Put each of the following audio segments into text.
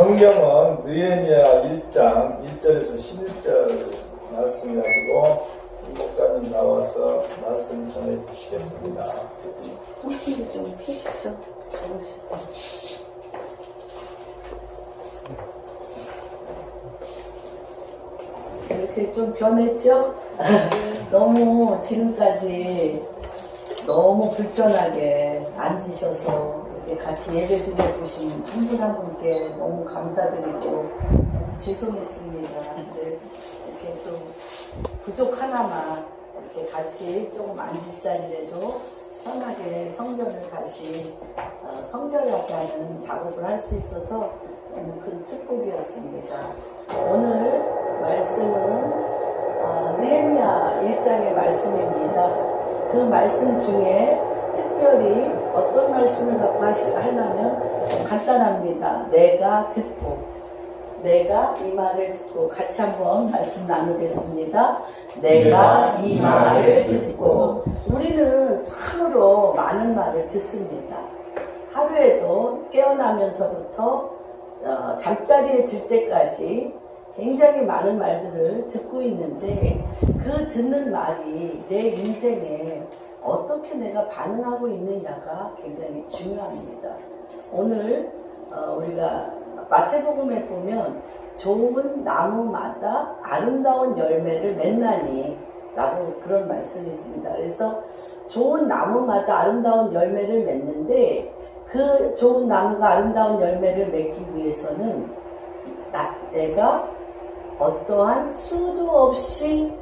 성경은 느헤미야 1장 1절에서 11절 말씀이 가지고 목사님 나와서 말씀 전해 주시겠습니다. 손길이 좀 피시죠? 이렇게 좀 변했죠? 너무 지금까지 너무 불편하게 앉으셔서 이렇게 같이 예배 드려주신 한 분 한 분께 너무 감사드리고 너무 죄송했습니다. 근데 이렇게 좀 부족 하나만 이렇게 같이 조금 앉을 자리라도 편하게 성전을 다시 성결하게 하는 작업을 할 수 있어서 너무 큰 축복이었습니다. 오늘 말씀은 느헤미야 1장의 말씀입니다. 그 말씀 중에 특별히 어떤 말씀을 갖고 하려면 간단합니다. 내가 이 말을 듣고 같이 한번 말씀 나누겠습니다. 내가 이 말을 듣고 우리는 참으로 많은 말을 듣습니다. 하루에도 깨어나면서부터 잠자리에 들 때까지 굉장히 많은 말들을 듣고 있는데 그 듣는 말이 내 인생에 어떻게 내가 반응하고 있느냐가 굉장히 중요합니다. 오늘 우리가 마태복음에 보면 좋은 나무마다 아름다운 열매를 맺나니 라고 그런 말씀이 있습니다. 그래서 좋은 나무마다 아름다운 열매를 맺는데 그 좋은 나무가 아름다운 열매를 맺기 위해서는 내가 어떠한 수도 없이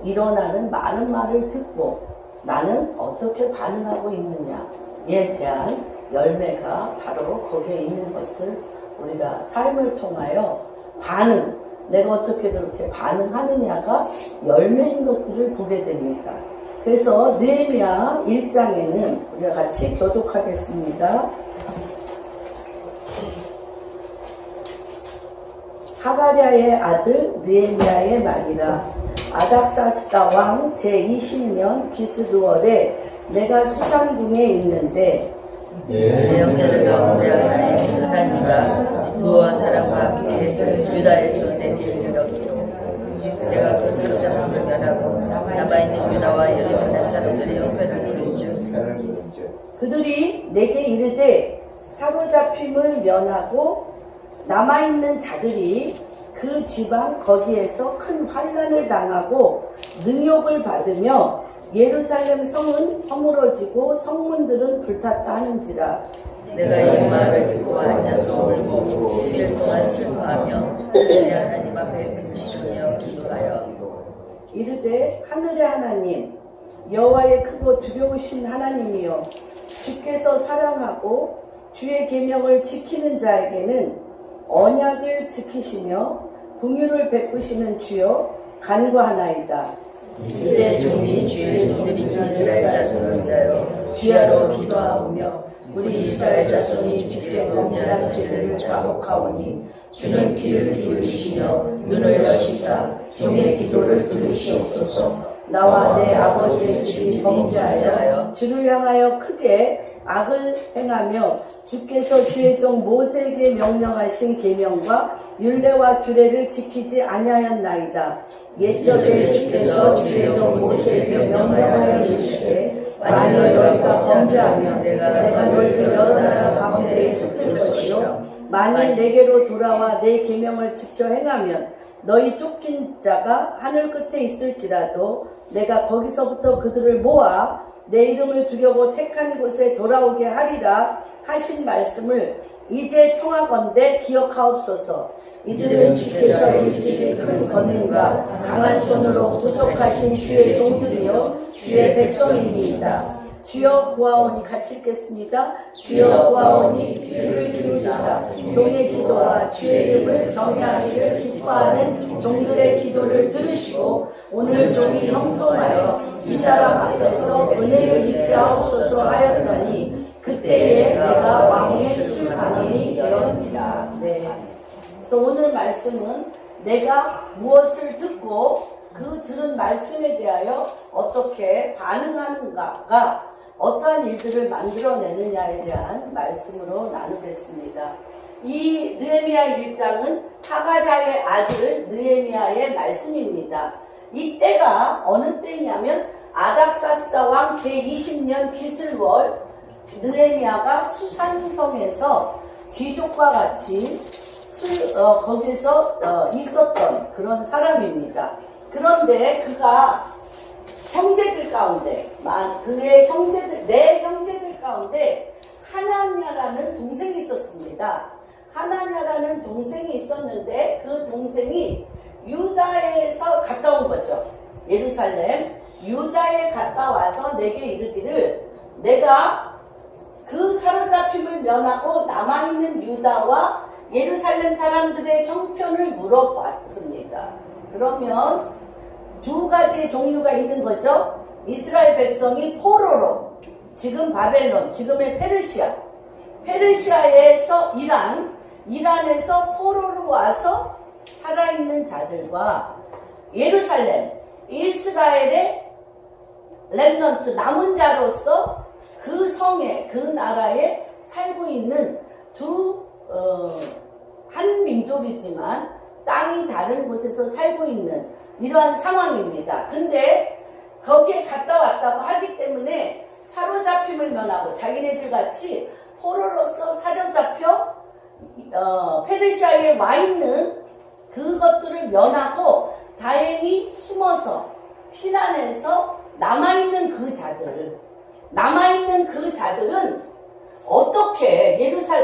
일어나는 많은 말을 듣고 나는 어떻게 반응하고 있느냐에 대한 열매가 바로 거기에 있는 것을 우리가 삶을 통하여 내가 어떻게 그렇게 반응하느냐가 열매인 것들을 보게 됩니다. 그래서 느헤미야 1장에는 우리가 같이 교독하겠습니다. 하가랴의 아들 느헤미야의 말이라. 아닥사스다 왕 제20년 기스루월에 내가 수산궁에 있는데 내 형제들 가운데 하나의 하나님과 부와 사람과 함께 유다에서 내게 이르렀기로 내가 그 사람을 면하고 남아있는 유다와 예루살렘 사람들의 형편을 물은즉 그들이 내게 이르되 사로잡힘을 면하고 남아있는 자들이 그 지방 거기에서 큰 환난을 당하고 능욕을 받으며 예루살렘 성은 허물어지고 성문들은 불탔다 하는지라. 내가 이 말을 듣고 앉아서 울고 수일 동안 슬퍼하며 내 하나님 앞에 금식하며 기도하여 이르되 하늘의 하나님 여호와의 크고 두려우신 하나님이여 주께서 사랑하고 주의 계명을 지키는 자에게는 언약을 지키시며 긍휼을 베푸시는 주여 간구하나이다. 이제 종이 주의 종들이 이스라엘 자손을 위하여 주야로 기도하오며 우리 이스라엘 자손이 주께 범죄한 죄를 자복하오니 주는 귀를 기울이시며 눈을 여시사 종의 기도를 들으시옵소서. 나와 내 아버지의 집이 범죄하여 주를 향하여 크게 악을 행하며 주께서 주의 종 모세에게 명령하신 계명과 율례와 규례를 지키지 아니하였나이다. 옛적에 주께서 주의 종 모세에게 명령하여 이르시되 만일 너희가 범죄하면 내가 너희를 여러 나라 가운데에 흩을 것이요 만일 내게로 돌아와 내 계명을 지켜 행하면 너희 쫓긴 자가 하늘 끝에 있을지라도 내가 거기서부터 그들을 모아 내 이름을 두려고 택한 곳에 돌아오게 하리라 하신 말씀을 이제 청하건대 기억하옵소서. 이들은 주께서 일찍이 큰 권능과 강한 손으로 구속하신 주의 종들이요 주의 백성이니이다. 주여 구하오니 같이 읽겠습니다. 주여 구하오니 귀를 기울이사 종의 기도와 주의 이름을 경외하기를 기뻐하는 종들의 기도를 들으시고 오늘 종이 형통하여 이 사람 앞에서 은혜를 입게 하옵소서 하였더니 그때에 내가 왕의 술반원이 되었니라. 네. 그래서 오늘 말씀은 내가 무엇을 듣고 그 들은 말씀에 대하여 어떻게 반응하는가가 어떠한 일들을 만들어내느냐에 대한 말씀으로 나누겠습니다. 이 느헤미야 1장은 하가랴의 아들 느헤미야의 말씀입니다. 이때가 어느 때냐면 아닥사스다 왕 제20년 기슬월 느헤미야가 수산성에서 귀족과 같이 거기서 있었던 그런 사람입니다. 그런데 그가 형제들 가운데, 네 형제들 가운데 하나냐라는 동생이 있었습니다. 하나냐라는 동생이 있었는데 그 동생이 유다에서 갔다 온 거죠. 예루살렘. 유다에 갔다 와서 내게 이르기를 내가 그 사로잡힘을 면하고 남아있는 유다와 예루살렘 사람들의 형편을 물어봤습니다. 그러면 두 가지의 종류가 있는 거죠. 이스라엘 백성이 포로로, 지금 바벨론, 지금의 페르시아에서 이란에서 포로로 와서 살아있는 자들과 예루살렘, 이스라엘의 렘넌트, 남은 자로서 그 성에, 그 나라에 살고 있는 한 민족이지만 땅이 다른 곳에서 살고 있는 이러한 상황입니다. 근데 거기에 갔다 왔다고 하기 때문에 사로잡힘을 면하고 자기네들 같이 포로로서 사로잡혀 페르시아에 와 있는 그것들을 면하고 다행히 숨어서 피난해서 남아있는 그 자들은 어떻게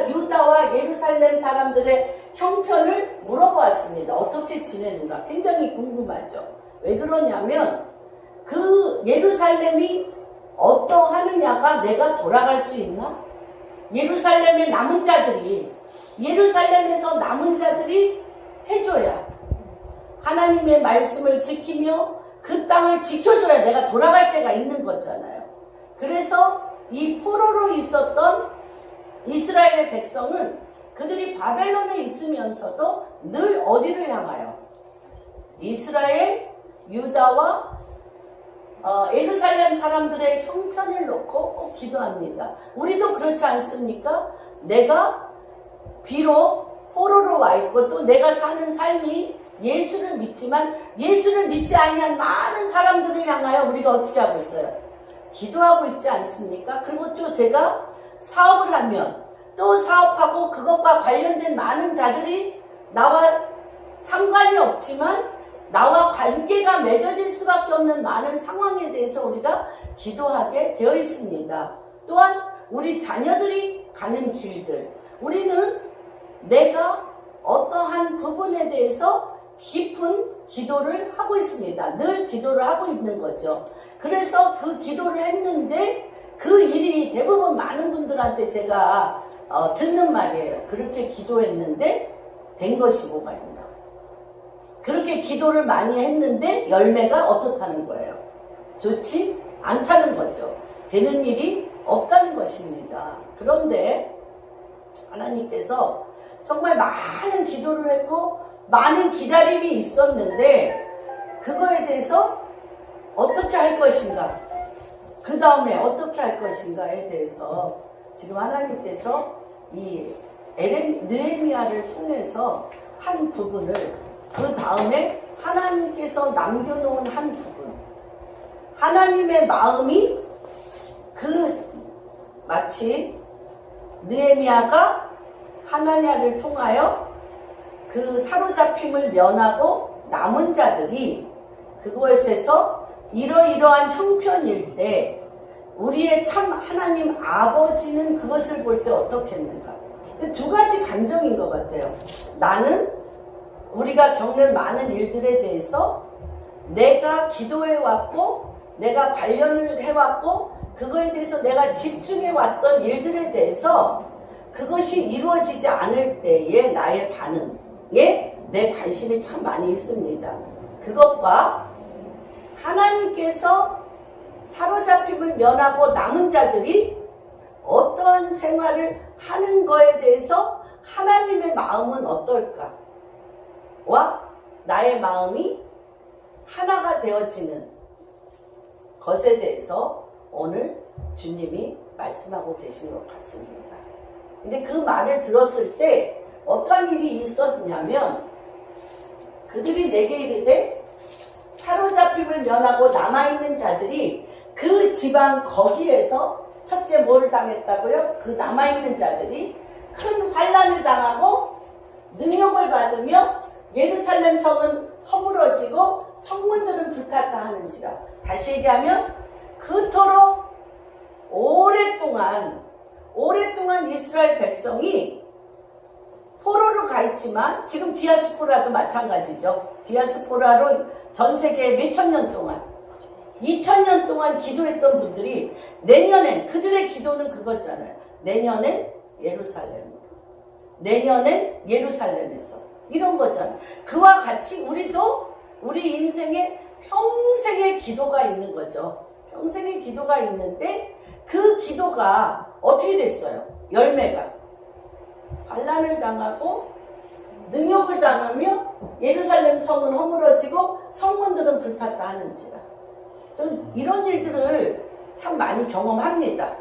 유다와 예루살렘 사람들의 형편을 물어보았습니다. 어떻게 지내는가 굉장히 궁금하죠. 왜 그러냐면 그 예루살렘이 어떠하느냐가 내가 돌아갈 수 있나? 예루살렘에서 남은 자들이 해줘야 하나님의 말씀을 지키며 그 땅을 지켜줘야 내가 돌아갈 때가 있는 거잖아요. 그래서 이 포로로 있었던 이스라엘의 백성은 그들이 바벨론에 있으면서도 늘 어디를 향하여? 이스라엘, 유다와 예루살렘 사람들의 형편을 놓고 꼭 기도합니다. 우리도 그렇지 않습니까? 내가 비록 포로로 와 있고 또 내가 사는 삶이 예수를 믿지만 예수를 믿지 아니한 많은 사람들을 향하여 우리가 어떻게 하고 있어요? 기도하고 있지 않습니까? 그리고 또 제가 사업을 하면 또 사업하고 그것과 관련된 많은 자들이 나와 상관이 없지만 나와 관계가 맺어질 수밖에 없는 많은 상황에 대해서 우리가 기도하게 되어 있습니다. 또한 우리 자녀들이 가는 길들, 우리는 내가 어떠한 부분에 대해서 깊은 기도를 하고 있습니다. 늘 기도를 하고 있는 거죠. 그래서 그 기도를 했는데 그 일이 대부분 많은 분들한테 제가 듣는 말이에요. 그렇게 기도했는데 된 것이 뭐가 있나? 그렇게 기도를 많이 했는데 열매가 어떻다는 거예요? 좋지 않다는 거죠. 되는 일이 없다는 것입니다. 그런데 하나님께서 정말 많은 기도를 했고 많은 기다림이 있었는데 그거에 대해서 어떻게 할 것인가, 그 다음에 어떻게 할 것인가에 대해서 지금 하나님께서 이 느헤미야를 통해서 한 부분을, 그 다음에 하나님께서 남겨놓은 한 부분, 하나님의 마음이 마치 느헤미야가 하나냐를 통하여 그 사로잡힘을 면하고 남은 자들이 그것에서 이러이러한 형편일 때 우리의 참 하나님 아버지는 그것을 볼 때 어떻겠는가? 두 가지 감정인 것 같아요. 나는 우리가 겪는 많은 일들에 대해서 내가 기도해왔고 내가 관련을 해왔고 그거에 대해서 내가 집중해왔던 일들에 대해서 그것이 이루어지지 않을 때의 나의 반응에 내 관심이 참 많이 있습니다. 그것과 하나님께서 사로잡힘을 면하고 남은 자들이 어떠한 생활을 하는 거에 대해서 하나님의 마음은 어떨까? 와 나의 마음이 하나가 되어지는 것에 대해서 오늘 주님이 말씀하고 계신 것 같습니다. 근데 그 말을 들었을 때 어떠한 일이 있었냐면 그들이 내게 이르되 사로잡힘을 면하고 남아있는 자들이 그 지방 거기에서 첫째 뭐를 당했다고요? 그 남아있는 자들이 큰 환난을 당하고 능력을 받으며 예루살렘 성은 허물어지고 성문들은 불탔다 하는지라. 다시 얘기하면 그토록 오랫동안 이스라엘 백성이 포로로 가 있지만 지금 디아스포라도 마찬가지죠. 디아스포라로 전 세계 몇천 년 동안 2000년 동안 기도했던 분들이 내년엔 그들의 기도는 그거잖아요. 내년엔 예루살렘으로, 내년엔 예루살렘에서 이런 거잖아요. 그와 같이 우리도 우리 인생에 평생의 기도가 있는 거죠. 평생의 기도가 있는데 그 기도가 어떻게 됐어요? 열매가 환난을 당하고 능욕을 당하며 예루살렘 성은 허물어지고 성문들은 불탔다 하는지라. 전 이런 일들을 참 많이 경험합니다.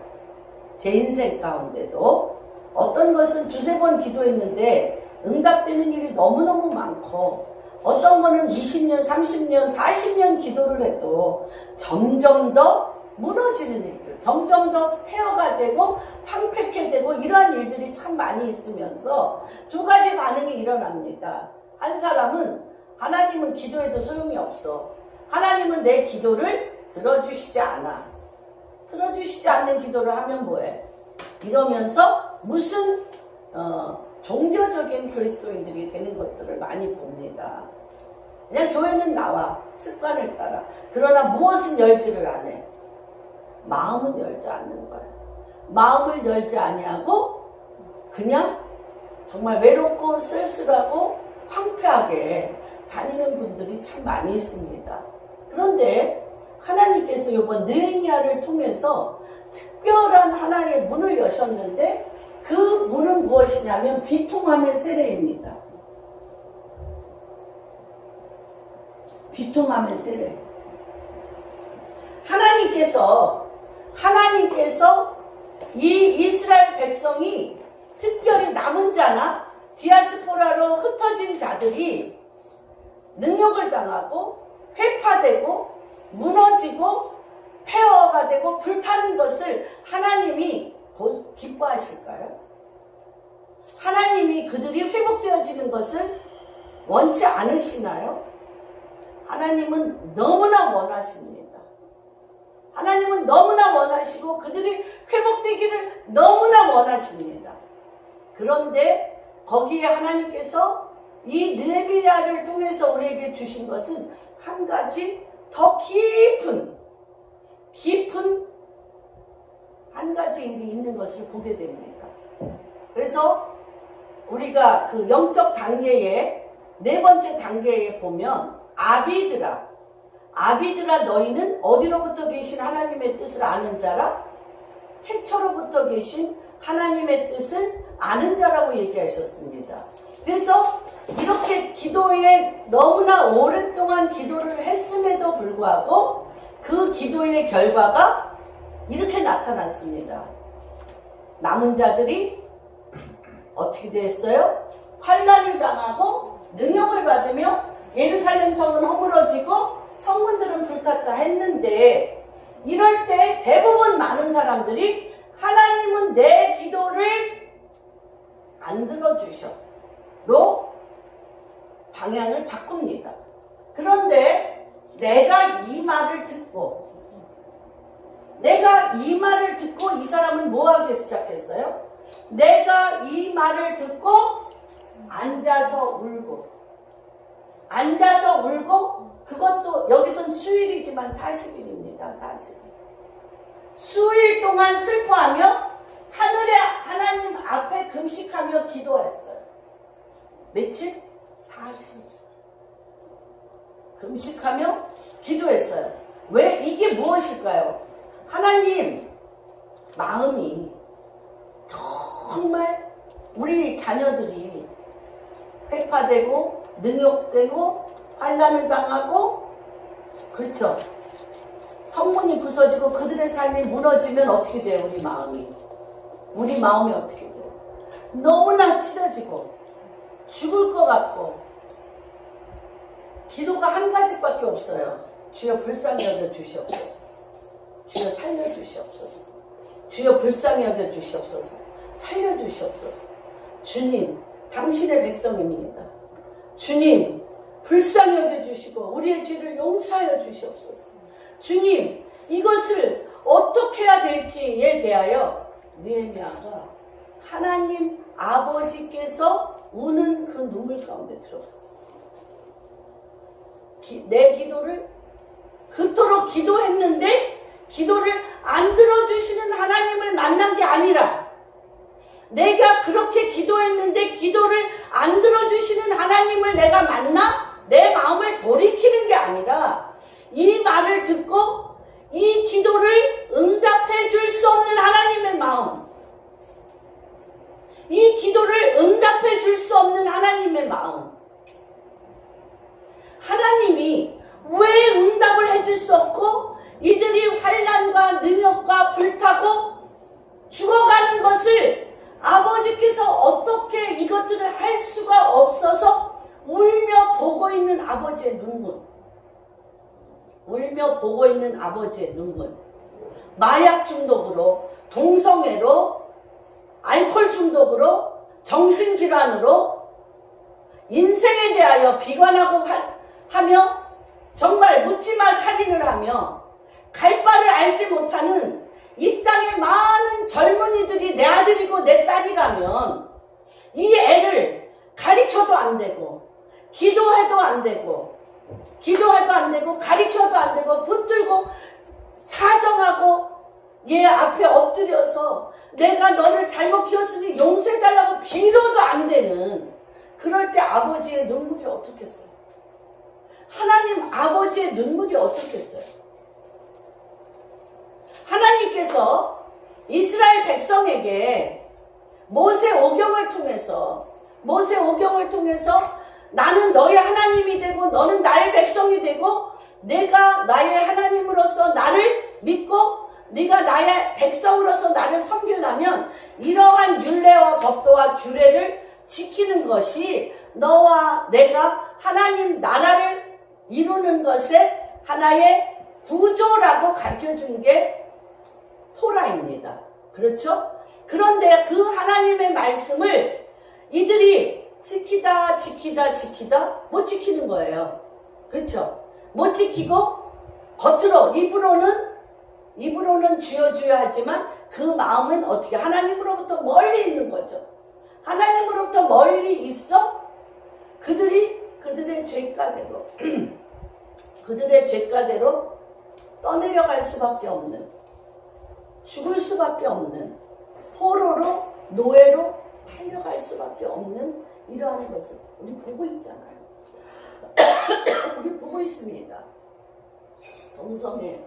제 인생 가운데도 어떤 것은 두세 번 기도했는데 응답되는 일이 너무너무 많고 어떤 거는 20년, 30년, 40년 기도를 해도 점점 더 무너지는 일들, 점점 더 폐허가 되고 황폐케 되고 이러한 일들이 참 많이 있으면서 두 가지 반응이 일어납니다. 한 사람은 하나님은 기도해도 소용이 없어. 하나님은 내 기도를 들어주시지 않아. 들어주시지 않는 기도를 하면 뭐해? 이러면서 무슨 종교적인 그리스도인들이 되는 것들을 많이 봅니다. 그냥 교회는 나와 습관을 따라. 그러나 무엇은 열지를 안 해. 마음은 열지 않는 거야. 마음을 열지 아니하고 그냥 정말 외롭고 쓸쓸하고 황폐하게 다니는 분들이 참 많이 있습니다. 그런데 하나님께서 이번 느헤미야를 통해서 특별한 하나의 문을 여셨는데 그 문은 무엇이냐면 비통함의 세례입니다. 비통함의 세례. 하나님께서 이 이스라엘 백성이 특별히 남은 자나 디아스포라로 흩어진 자들이 능욕을 당하고 회파되고 무너지고 폐허가 되고 불타는 것을 하나님이 기뻐하실까요? 하나님이 그들이 회복되어지는 것을 원치 않으시나요? 하나님은 너무나 원하십니다. 하나님은 너무나 원하시고 그들이 회복되기를 너무나 원하십니다. 그런데 거기에 하나님께서 이 느헤미야를 통해서 우리에게 주신 것은 한 가지 더 깊은 한 가지 일이 있는 것을 보게 됩니다. 그래서 우리가 그 영적 단계의 네 번째 단계에 보면 아비드라 너희는 어디로부터 계신 하나님의 뜻을 아는 자라? 태초로부터 계신 하나님의 뜻을 아는 자라고 얘기하셨습니다. 그래서 이렇게 기도에 너무나 오랫동안 기도를 했음에도 불구하고 그 기도의 결과가 이렇게 나타났습니다. 남은 자들이 어떻게 됐어요? 환난을 당하고 능욕을 받으며 예루살렘 성은 허물어지고 성문들은 불탔다 했는데 이럴 때 대부분 많은 사람들이 하나님은 내 기도를 안 들어주셔로 방향을 바꿉니다. 그런데 내가 이 말을 듣고 이 사람은 뭐 하기 시작했어요? 내가 이 말을 듣고 앉아서 울고 그것도 여기선 수일이지만 40일입니다. 40일. 수일 동안 슬퍼하며 하늘의 하나님 앞에 금식하며 기도했어요. 며칠? 40일. 금식하며 기도했어요. 왜? 이게 무엇일까요? 하나님 마음이 정말 우리 자녀들이 회파되고 능욕되고 환난을 당하고 그렇죠. 성문이 부서지고 그들의 삶이 무너지면 어떻게 돼요? 우리 마음이 어떻게 돼요? 너무나 찢어지고 죽을 것 같고 기도가 한 가지밖에 없어요. 주여 불쌍히 여겨 주시옵소서. 주여 살려 주시옵소서. 주여 불쌍히 여겨 주시옵소서. 살려 주시옵소서. 주님, 당신의 백성입니다. 주님, 불쌍히 여겨 주시고 우리의 죄를 용서하여 주시옵소서. 주님, 이것을 어떻게 해야 될지에 대하여 느헤미야가 하나님 아버지께서 우는 그 눈물 가운데 들어갔어. 내 기도를 그토록 기도했는데 기도를 안 들어주시는 하나님을 만난 게 아니라, 내가 그렇게 기도했는데 기도를 안 들어주시는 하나님을 내가 만나 내 마음을 돌이키는 게 아니라, 이 말을 듣고 이 기도를 응답해 줄 수 없는 하나님의 마음, 이 기도를 응답해 줄 수 없는 하나님의 마음, 하나님이 왜 응답을 해줄 수 없고 이들이 환난과 능욕과 불타고 죽어가는 것을 아버지께서 어떻게 이것들을 할 수가 없어서 울며 보고 있는 아버지의 눈물, 울며 보고 있는 아버지의 눈물, 마약 중독으로, 동성애로, 알코올 중독으로, 정신질환으로 인생에 대하여 비관하고 하며 정말 묻지마 살인을 하며 갈 바를 알지 못하는 이 땅의 많은 젊은이들이 내 아들이고 내 딸이라면 이 애를 가리켜도 안 되고 기도해도 안 되고 가리켜도 안 되고 붙들고 사정하고 얘 앞에 엎드려서 내가 너를 잘못 키웠으니 용서해달라고 빌어도 안 되는, 그럴 때 아버지의 눈물이 어떻겠어요? 하나님 아버지의 눈물이 어떻겠어요? 하나님께서 이스라엘 백성에게 모세 오경을 통해서 나는 너의 하나님이 되고 너는 나의 백성이 되고 내가 나의 하나님으로서 나를 믿고 네가 나의 백성으로서 나를 섬기려면 이러한 율례와 법도와 규례를 지키는 것이 너와 내가 하나님 나라를 이루는 것의 하나의 구조라고 가르쳐준 게 토라입니다. 그렇죠? 그런데 그 하나님의 말씀을 이들이 지키다 못 지키는 거예요. 그렇죠? 못 지키고 겉으로 입으로는 주여 하지만 그 마음은 어떻게 하나님으로부터 멀리 있는 거죠. 하나님으로부터 멀리 있어 그들의 죄가대로 떠내려갈 수밖에 없는, 죽을 수밖에 없는, 포로로 노예로 팔려갈 수밖에 없는 이러한 것을 우리 보고 있잖아요. 우리 보고 있습니다. 동성애,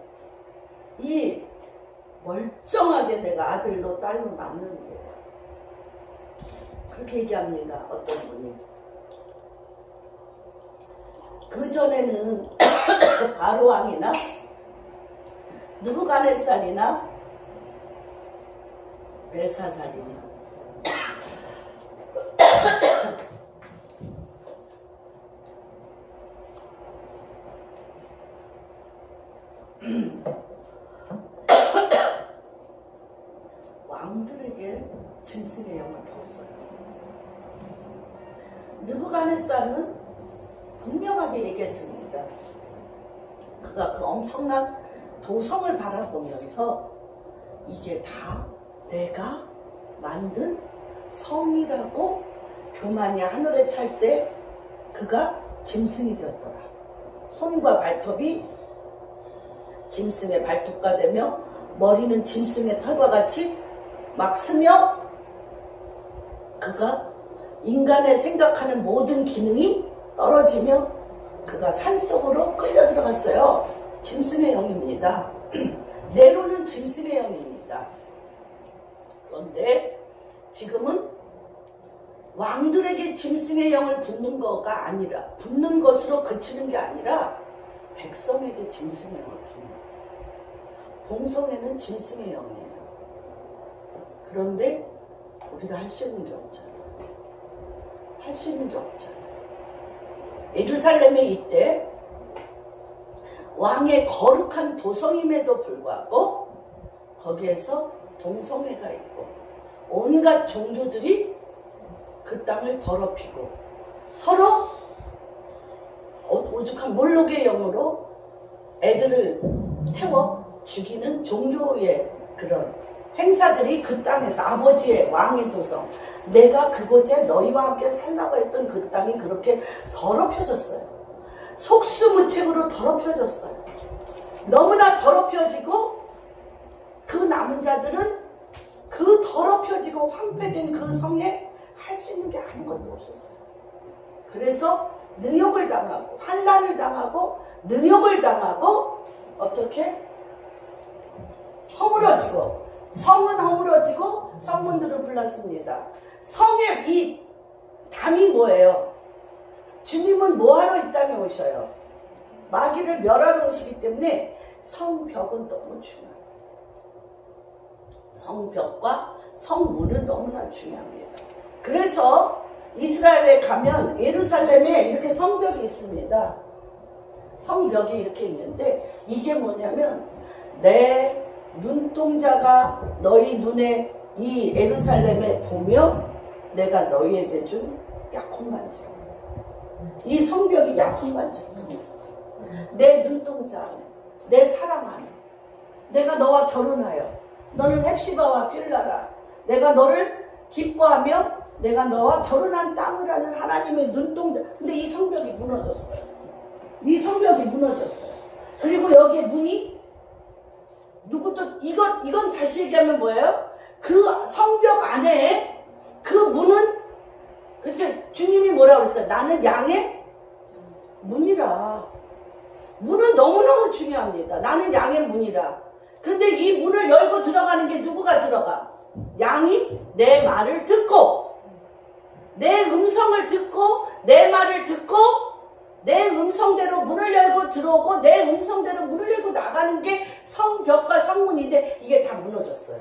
이 멀쩡하게 내가 아들로 딸로 낳는데 그렇게 얘기합니다. 어떤 분이. 그전에는 바로왕이나 느부갓네살이나 벨사살이나 왕들에게 짐승의 영을 줬어요. 느부갓네살은 분명하게 얘기했습니다. 그가 그 엄청난 도성을 바라보면서 이게 다 내가 만든 성이라고 교만이 하늘에 찰 때 그가 짐승이 되었더라. 손과 발톱이 짐승의 발톱과 되며 머리는 짐승의 털과 같이 막 스며 그가 인간의 생각하는 모든 기능이 떨어지며 그가 산속으로 끌려 들어갔어요. 짐승의 영입니다. 네로는 짐승의 영입니다. 그런데 지금은 왕들에게 짐승의 영을 붓는 거가 아니라, 붓는 것으로 그치는 게 아니라 백성에게 짐승의 영을 붓는 거예요. 동성애는 짐승의 영이에요. 그런데 우리가 할 수 있는 게 없잖아요. 할 할 수 있는 게 없잖아요. 예루살렘에 이때 왕의 거룩한 도성임에도 불구하고 거기에서 동성애가 있고 온갖 종교들이 그 땅을 더럽히고 서로 오죽한 몰록의 영으로 애들을 태워 죽이는 종교의 그런 행사들이 그 땅에서 아버지의 왕의 도성, 내가 그곳에 너희와 함께 살라고 했던 그 땅이 그렇게 더럽혀졌어요. 속수무책으로 더럽혀졌어요. 너무나 더럽혀지고 그 남은 자들은 그 더럽혀지고 황폐된 그 성에 할 수 있는 게 아무것도 없었어요. 그래서 능욕을 당하고 환난을 당하고 능욕을 당하고 어떻게 허물어지고 성은 허물어지고 성문들은 불났습니다. 성의 이 담이 뭐예요? 주님은 뭐하러 이 땅에 오셔요? 마귀를 멸하러 오시기 때문에 성벽은 너무 중요해요. 성벽과 성문은 너무나 중요합니다. 그래서 이스라엘에 가면 예루살렘에 이렇게 성벽이 있습니다. 성벽이 이렇게 있는데 이게 뭐냐면 내 눈동자가 너희 눈에 이 예루살렘에 보며 내가 너희에게 준 약혼 반지. 이 성벽이 약혼 반지입니다. 내 눈동자 안에, 내 사랑 안에 내가 너와 결혼하여 너는 헵시바와 빌라라. 내가 너를 기뻐하며 내가 너와 결혼한 땅을 하는 하나님의 눈동자. 근데 이 성벽이 무너졌어요. 이 성벽이 무너졌어요. 그리고 여기에 문이 누구도 이건 다시 얘기하면 뭐예요? 그 성벽 안에 그 문은 그래서 주님이 뭐라고 그랬어요? 나는 양의 문이라. 문은 너무너무 중요합니다. 나는 양의 문이라. 근데 이 문을 열고 들어가는 게 누구가 들어가? 양이 내 말을 듣고 내 음성을 듣고 내 말을 듣고 내 음성대로 문을 열고 들어오고 내 음성대로 문을 열고 나가는 게 성벽과 성문인데 이게 다 무너졌어요.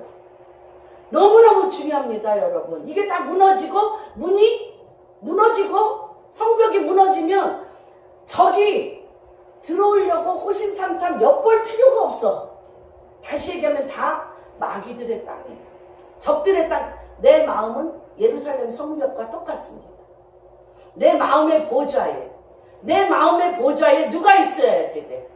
너무너무 중요합니다, 여러분. 이게 다 무너지고 문이 무너지고 성벽이 무너지면 적이 들어오려고 호신탐탐 엿볼 필요가 없어. 다시 얘기하면 다 마귀들의 땅이에요. 적들의 땅. 내 마음은 예루살렘 성벽과 똑같습니다. 내 마음의 보좌에 누가 있어야지 돼?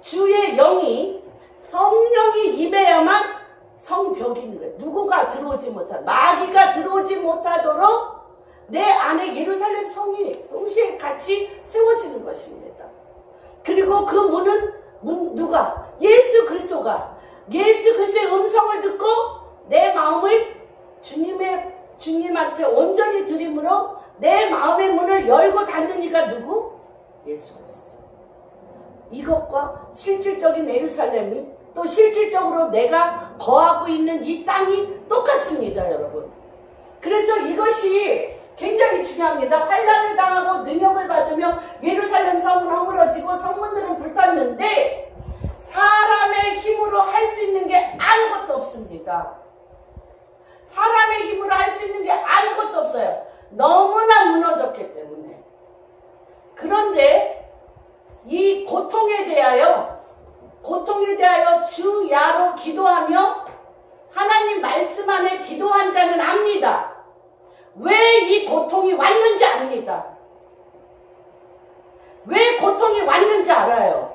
주의 영이 성령이 임해야만 성벽이 있는 거예요. 누구가 들어오지 못한 마귀가 들어오지 못하도록 내 안에 예루살렘 성이 동시에 같이 세워지는 것입니다. 그리고 그 문은 누가? 예수 그리스도가 예수 그리스도의 음성을 듣고 내 마음을 주님한테 온전히 드림으로 내 마음의 문을 열고 닫는 이가 누구? 예수 그리스도. 이것과 실질적인 예루살렘이 또 실질적으로 내가 거하고 있는 이 땅이 똑같습니다, 여러분. 그래서 이것이 굉장히 중요합니다. 환난을 당하고 능욕을 받으며 예루살렘 성은 허물어지고 성문들은 불탔는데 사람의 힘으로 할 수 있는 게 아무것도 없습니다. 사람의 힘으로 할 수 있는 게 아무것도 없어요. 너무나 무너졌기 때문에. 그런데 이 고통에 대하여 주야로 기도하며 하나님 말씀 안에 기도한 자는 압니다. 왜 이 고통이 왔는지 압니다. 왜 고통이 왔는지 알아요.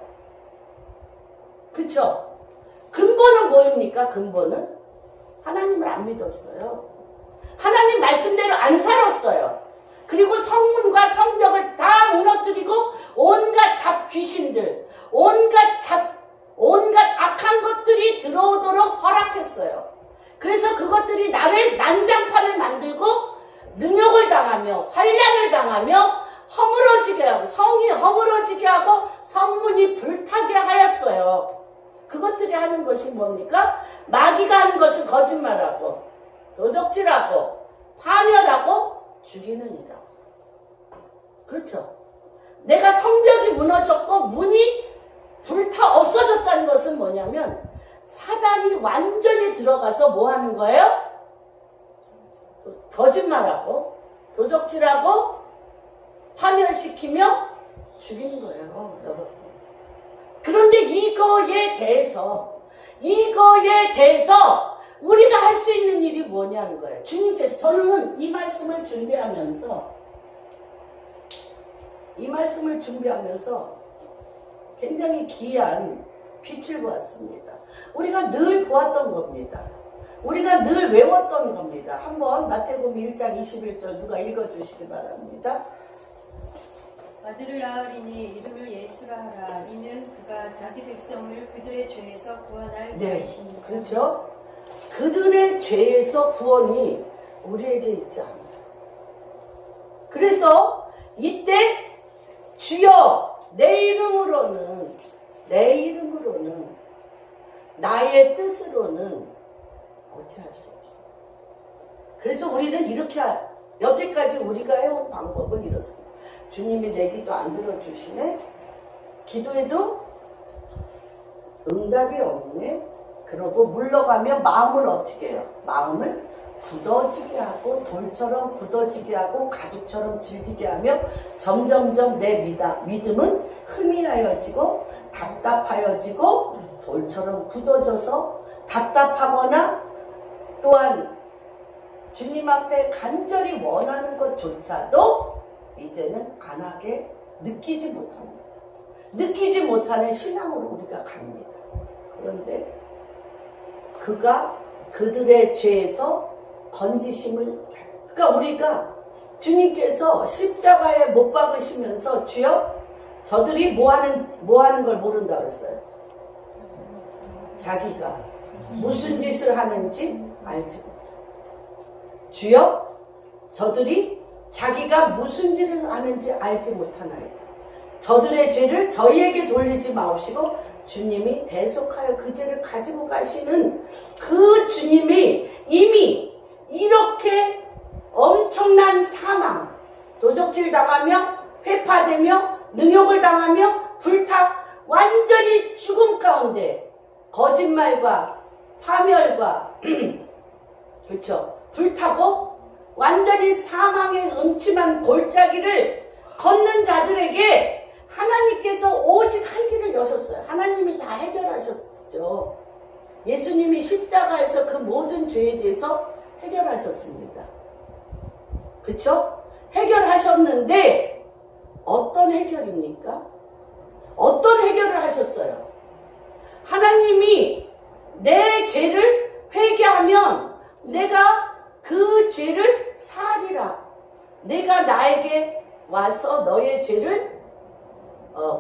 그쵸? 근본은 뭐입니까? 근본은 하나님을 안 믿었어요. 하나님 말씀대로 안 살았어요. 그리고 성문과 성벽을 다 무너뜨리고 온갖 잡귀신들, 온갖 악한 것들이 들어오도록 허락했어요. 그래서 그것들이 나를 난장판을 만들고 능욕을 당하며 환난을 당하며 허물어지게 하고 성이 허물어지게 하고 성문이 불타게 하였어요. 그것들이 하는 것이 뭡니까? 마귀가 하는 것은 거짓말하고 도적질하고 파멸하고 죽이는 이라고. 그렇죠? 내가 성벽이 무너졌고 문이 불타 없어졌다는 것은 뭐냐면 사단이 완전히 들어가서 뭐 하는 거예요? 거짓말하고 도적질하고 파멸시키며 죽이는 거예요, 여러분. 그런데 이거에 대해서 우리가 할 수 있는 일이 뭐냐는 거예요. 주님께서, 저는 이 말씀을 준비하면서 굉장히 귀한 빛을 보았습니다. 우리가 늘 보았던 겁니다. 우리가 늘 외웠던 겁니다. 한번 마태복음 1장 21절 누가 읽어주시기 바랍니다. 아들을 낳으리니 이름을 예수라 하라. 이는 그가 자기 백성을 그들의 죄에서 구원할 자이시니라. 그렇죠? 그들의 죄에서 구원이 우리에게 있지 않아요. 그래서 이때 주여 내 이름으로는 나의 뜻으로는 어찌할 수 없어. 그래서 우리는 이렇게 여태까지 우리가 해온 방법은 이렇습니다. 주님이 내 기도 안 들어주시네? 기도해도 응답이 없네? 그러고 물러가며 마음을 어떻게 해요? 마음을 굳어지게 하고 돌처럼 굳어지게 하고 가죽처럼 질기게 하며 점점점 내 믿음은 희미하여지고 답답하여지고 돌처럼 굳어져서 답답하거나 또한 주님 앞에 간절히 원하는 것조차도 이제는 안 하게 느끼지 못합니다. 느끼지 못하는 신앙으로 우리가 갑니다. 그런데 그가 그들의 죄에서 건지심을, 그러니까 우리가 주님께서 십자가에 못 박으시면서 주여 저들이 뭐 하는 걸 모른다 그랬어요. 자기가 무슨 짓을 하는지 알지 못해. 주여 저들이 자기가 무슨 짓을 하는지 알지 못하나이다. 저들의 죄를 저희에게 돌리지 마옵시고 주님이 대속하여 그 죄를 가지고 가시는 그 주님이 이미 이렇게 엄청난 사망, 도적질 당하며 회파되며 능욕을 당하며 완전히 죽음 가운데 거짓말과 파멸과 그렇죠, 불타고 완전히 사망의 음침한 골짜기를 걷는 자들에게 하나님께서 오직 한 길을 여셨어요. 하나님이 다 해결하셨죠. 예수님이 십자가에서 그 모든 죄에 대해서 해결하셨습니다. 그렇죠? 해결하셨는데 어떤 해결입니까? 어떤 해결을 하셨어요? 하나님이 내 죄를 회개하면 내가 그 죄를 사하리라. 내가 나에게 와서 너의 죄를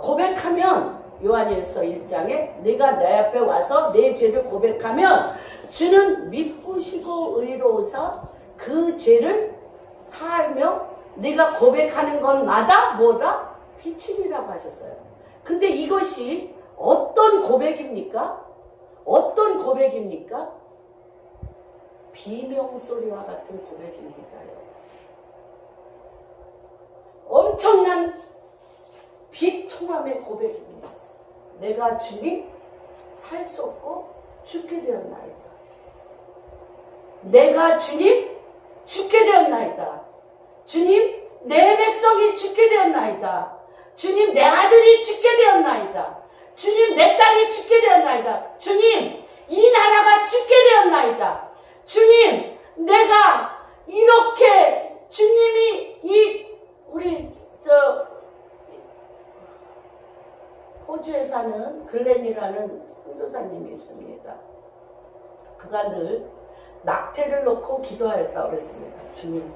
고백하면, 요한일서 1장에 내가 내 앞에 와서 내 죄를 고백하면 주는 미쁘시고 의로우사 그 죄를 사하며 내가 고백하는 것마다 뭐다? 빛이라고 하셨어요. 근데 이것이 어떤 고백입니까? 어떤 고백입니까? 비명소리와 같은 고백입니다요. 엄청난 비통함의 고백입니다. 내가 주님 살 수 없고 죽게 되었나이다. 내가 주님 죽게 되었나이다. 주님 내 백성이 죽게 되었나이다. 주님 내 아들이 죽게 되었나이다. 주님 내 딸이 죽게 되었나이다. 주님 이 나라가 죽게 되었나이다. 주님 내가 이렇게 주님이 우리 호주에 사는 글렌이라는 선교사님이 있습니다. 그가 늘 낙태를 놓고 기도하였다고 그랬습니다. 주님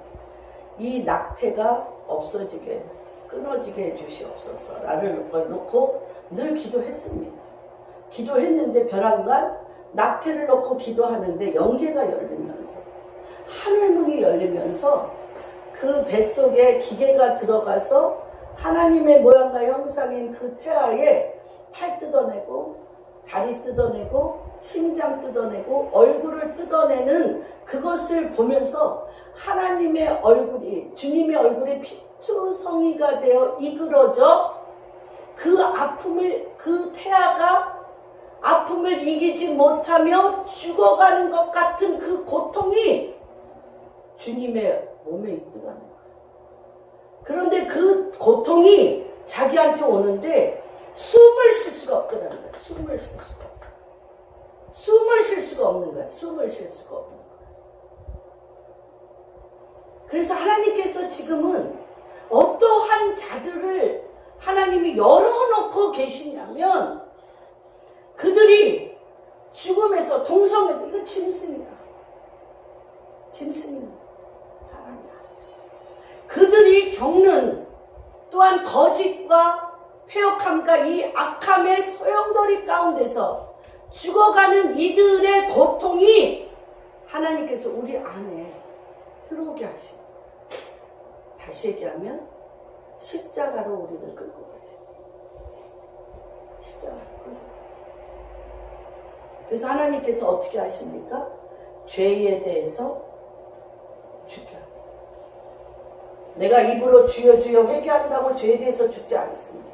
이 낙태가 없어지게 끊어지게 해주시옵소서 라를 놓고 늘 기도했습니다. 기도했는데 벼랑간 낙태를 놓고 기도하는데 영계가 열리면서 하늘문이 열리면서 그 뱃속에 기계가 들어가서 하나님의 모양과 형상인 그 태아에 팔 뜯어내고 다리 뜯어내고 심장 뜯어내고 얼굴을 뜯어내는 그것을 보면서 하나님의 얼굴이, 주님의 얼굴이 피투성이가 되어 이그러져 그 아픔을, 그 태아가 아픔을 이기지 못하며 죽어가는 것 같은 그 고통이 주님의 몸에 있더라는 거예요. 그런데 그 고통이 자기한테 오는데 숨을 쉴 수가 없더라는 거야. 숨을 쉴 수가 없어. 숨을 쉴 수가 없는 거야. 숨을 쉴 수가 없는 거야. 그래서 하나님께서 지금은 어떠한 자들을 하나님이 열어놓고 계시냐면 그들이 죽음에서 동성애도 이거 짐승이야. 짐승이야. 사람이야. 그들이 겪는 또한 거짓과 폐역함과 이 악함의 소용돌이 가운데서 죽어가는 이들의 고통이 하나님께서 우리 안에 들어오게 하시고 다시 얘기하면 십자가로 우리를 끌고 가시고 십자가로 끌고 가시고 그래서 하나님께서 어떻게 하십니까? 죄에 대해서 죽게 하세요. 내가 입으로 주여 주여 회개한다고 죄에 대해서 죽지 않습니다.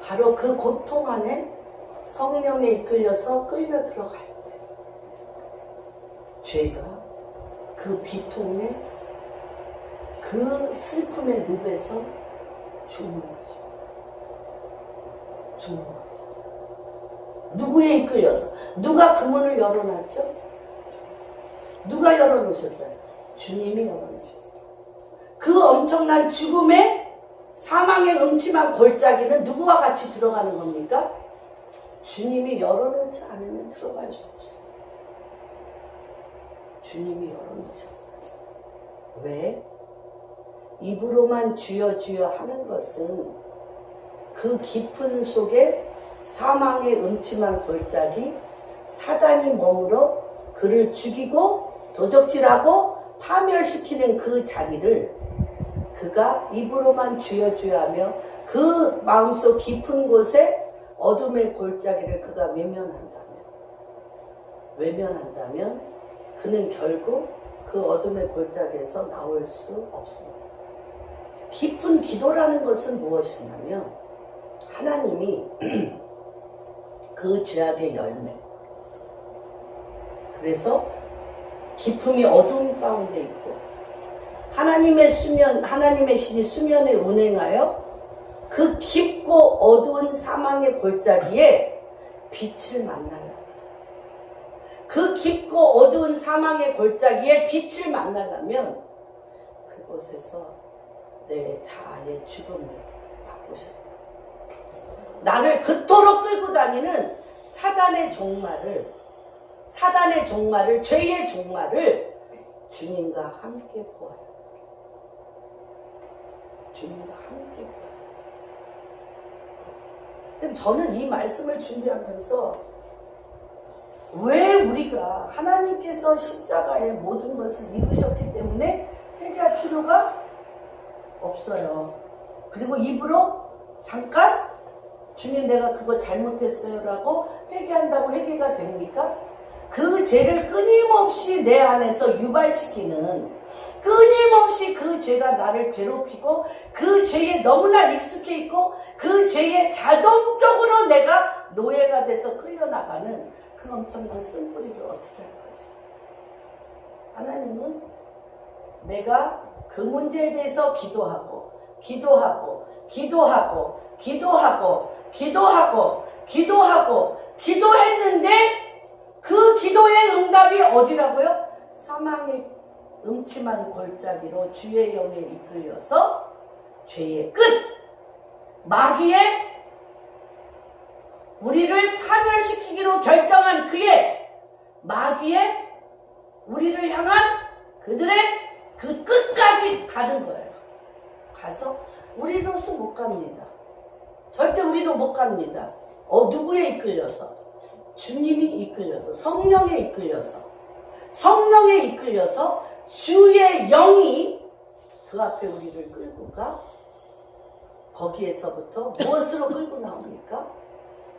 바로 그 고통 안에 성령에 이끌려서 끌려 들어갈 때 죄가 그 비통에 그 슬픔의 늪에서 죽는 거죠. 죽는 거죠. 누구에 이끌려서? 누가 그 문을 열어놨죠? 누가 열어놓으셨어요? 주님이 열어놓으셨어요. 그 엄청난 죽음의 사망의 음침한 골짜기는 누구와 같이 들어가는 겁니까? 주님이 열어놓지 않으면 들어갈 수 없어요. 주님이 열어놓으셨어요. 왜? 입으로만 주여 주여 하는 것은 그 깊은 속에 사망의 음침한 골짜기, 사단이 머물어 그를 죽이고 도적질하고 파멸시키는 그 자리를 그가 입으로만 주여 주여 하며 그 마음속 깊은 곳에 어둠의 골짜기를 그가 외면한다면 그는 결국 그 어둠의 골짜기에서 나올 수 없습니다. 깊은 기도라는 것은 무엇이냐면 하나님이 그 죄악의 열매, 그래서 깊음이 어두운 가운데 있고 하나님의 신이 수면에 운행하여 그 깊고 어두운 사망의 골짜기에 빛을 만나려. 그 깊고 어두운 사망의 골짜기에 빛을 만나려면 그곳에서 내 자아의 죽음을 바꾸셨다. 나를 그토록 끌고 다니는 사단의 종말을, 죄의 종말을 주님과 함께 보아요. 주님과 함께 보아요. 저는 이 말씀을 준비하면서 왜 우리가 하나님께서 십자가의 모든 것을 이루셨기 때문에 회개할 필요가 없어요. 그리고 입으로 잠깐 주님 내가 그거 잘못했어요 라고 회개한다고 회개가 됩니까? 그 죄를 끊임없이 내 안에서 유발시키는, 끊임없이 그 죄가 나를 괴롭히고 그 죄에 너무나 익숙해 있고 그 죄에 자동적으로 내가 노예가 돼서 끌려나가는 그 엄청난 쓴뿌리를 어떻게 할 것이냐. 하나님은 내가 그 문제에 대해서 기도했는데 그 기도의 응답이 어디라고요? 사망의 음침한 골짜기로 주의 영에 이끌려서 죄의 끝, 마귀의 우리를 파멸시키기로 결정한 그의 마귀의 우리를 향한 그들의 그 끝까지 가는 거예요. 가서 우리로서 못 갑니다. 절대 우리로 못 갑니다. 누구에 이끌려서? 주님이 이끌려서, 성령에 이끌려서 주의 영이 그 앞에 우리를 끌고 가. 거기에서부터 무엇으로 끌고 나옵니까?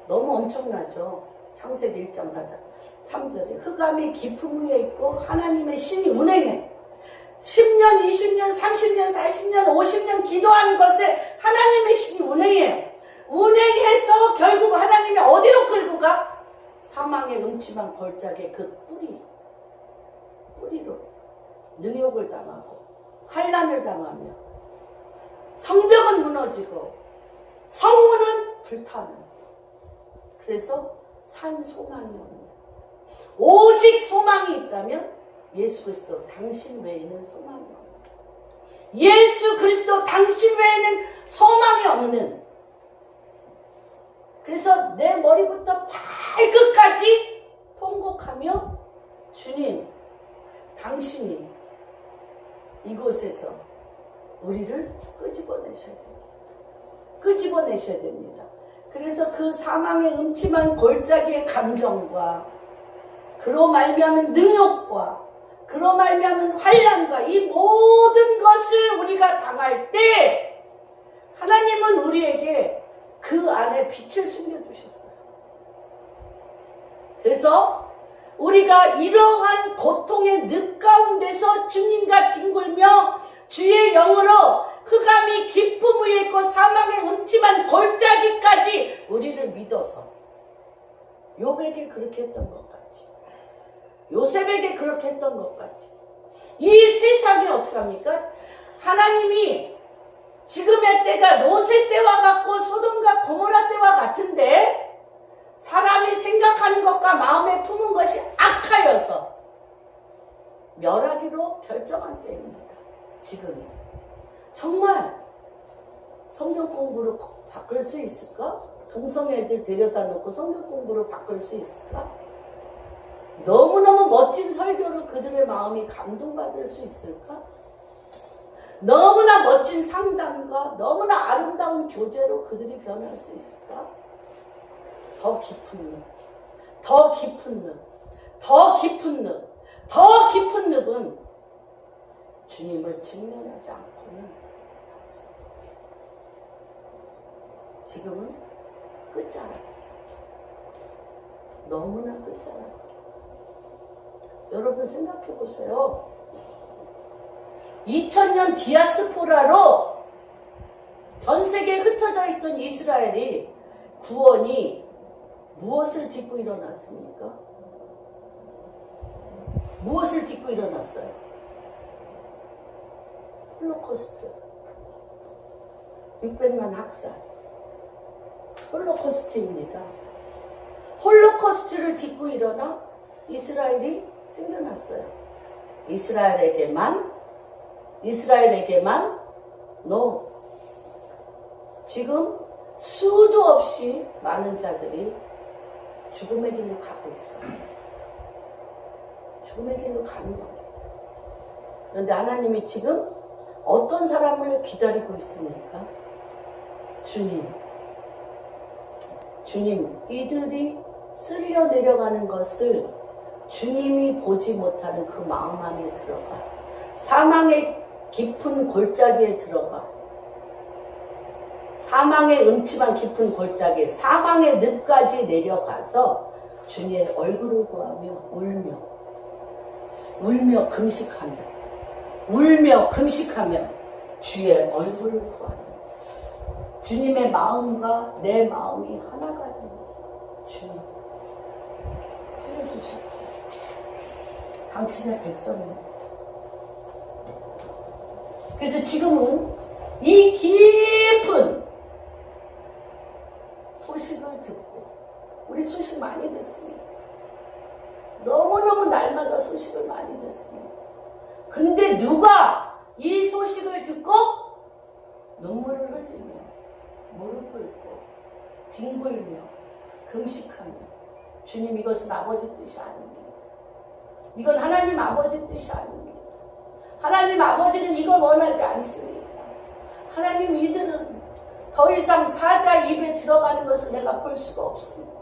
너무 엄청나죠. 창세기 1장 3절에 흑암이 깊은 위에 있고 하나님의 신이 운행해. 10년, 20년, 30년, 40년, 50년 기도한 것에 하나님의 신이 운행해요. 운행해서 결국 하나님이 어디로 끌고 가? 사망의 음침한 골짜기의 그 뿌리로 능욕을 당하고 환난을 당하며 성벽은 무너지고 성문은 불타는, 그래서 산 소망이 없는, 오직 소망이 있다면 예수 그리스도 당신 외에는 소망이 없는, 예수 그리스도 당신 외에는 소망이 없는, 그래서 내 머리부터 발끝까지 통곡하며 주님, 당신이 이곳에서 우리를 끄집어내셔야 됩니다. 끄집어내셔야 됩니다. 그래서 그 사망의 음침한 골짜기의 감정과 그로 말미암은 능욕과 그로 말미암은 환난과 이 모든 것을 우리가 당할 때 하나님은 우리에게 그 안에 빛을 숨겨주셨어요. 그래서 우리가 이러한 고통의 늪 가운데서 주님과 뒹굴며 주의 영으로 흑암이 깊음 위에 있고 사망의 음침한 골짜기까지 우리를 믿어서 욥에게 그렇게 했던 것 같이, 요셉에게 그렇게 했던 것 같이, 이 세상이 어떻게 합니까? 하나님이 지금의 때가 롯의 때와 같고 소돔과 고모라 때와 같은데 사람이 생각하는 것과 마음에 품은 것이 악하여서 멸하기로 결정한 때입니다. 지금이. 정말 성경 공부로 바꿀 수 있을까? 동성 애들 데려다 놓고 성경 공부로 바꿀 수 있을까? 너무너무 멋진 설교로 그들의 마음이 감동받을 수 있을까? 너무나 멋진 상담과 너무나 아름다운 교제로 그들이 변할 수 있을까? 더 깊은 늪, 더 깊은 늪, 더 깊은 늪, 더 깊은 늪은 주님을 직면하지 않고는 지금은 끝자락, 너무나 끝자락. 여러분 생각해 보세요. 2000년 디아스포라로 전 세계에 흩어져 있던 이스라엘이 구원이 무엇을 딛고 일어났습니까? 무엇을 딛고 일어났어요? 홀로코스트. 600만 학살. 홀로코스트입니다. 홀로코스트를 딛고 일어나 이스라엘이 생겨났어요. 이스라엘에게만 no. 지금 수도 없이 많은 자들이 죽음의 길로 가고 있어요. 죽음의 길로 가는 거예요. 그런데 하나님이 지금 어떤 사람을 기다리고 있습니까? 주님, 이들이 쓸려 내려가는 것을 주님이 보지 못하는 그 마음 안에 들어가, 사망의 깊은 골짜기에 들어가, 사망의 음침한 깊은 골짜기에, 사망의 늪까지 내려가서 주님의 얼굴을 구하며 울며 금식하며 주의 얼굴을 구하는, 주님의 마음과 내 마음이 하나가 되는, 주님 살려주시옵소서. 당신의 백성입니다. 그래서 지금은 이 깊은 소식을 듣고, 우리 소식 많이 듣습니다. 너무너무 날마다 소식을 많이 듣습니다. 근데 누가 이 소식을 듣고 눈물을 흘리며 무릎 꿇고 뒹굴며 금식하며, 주님, 이것은 아버지 뜻이 아닙니다. 이건 하나님 아버지 뜻이 아닙니다. 하나님 아버지는 이걸 원하지 않습니다. 하나님, 이들은 더 이상 사자 입에 들어가는 것을 내가 볼 수가 없습니다.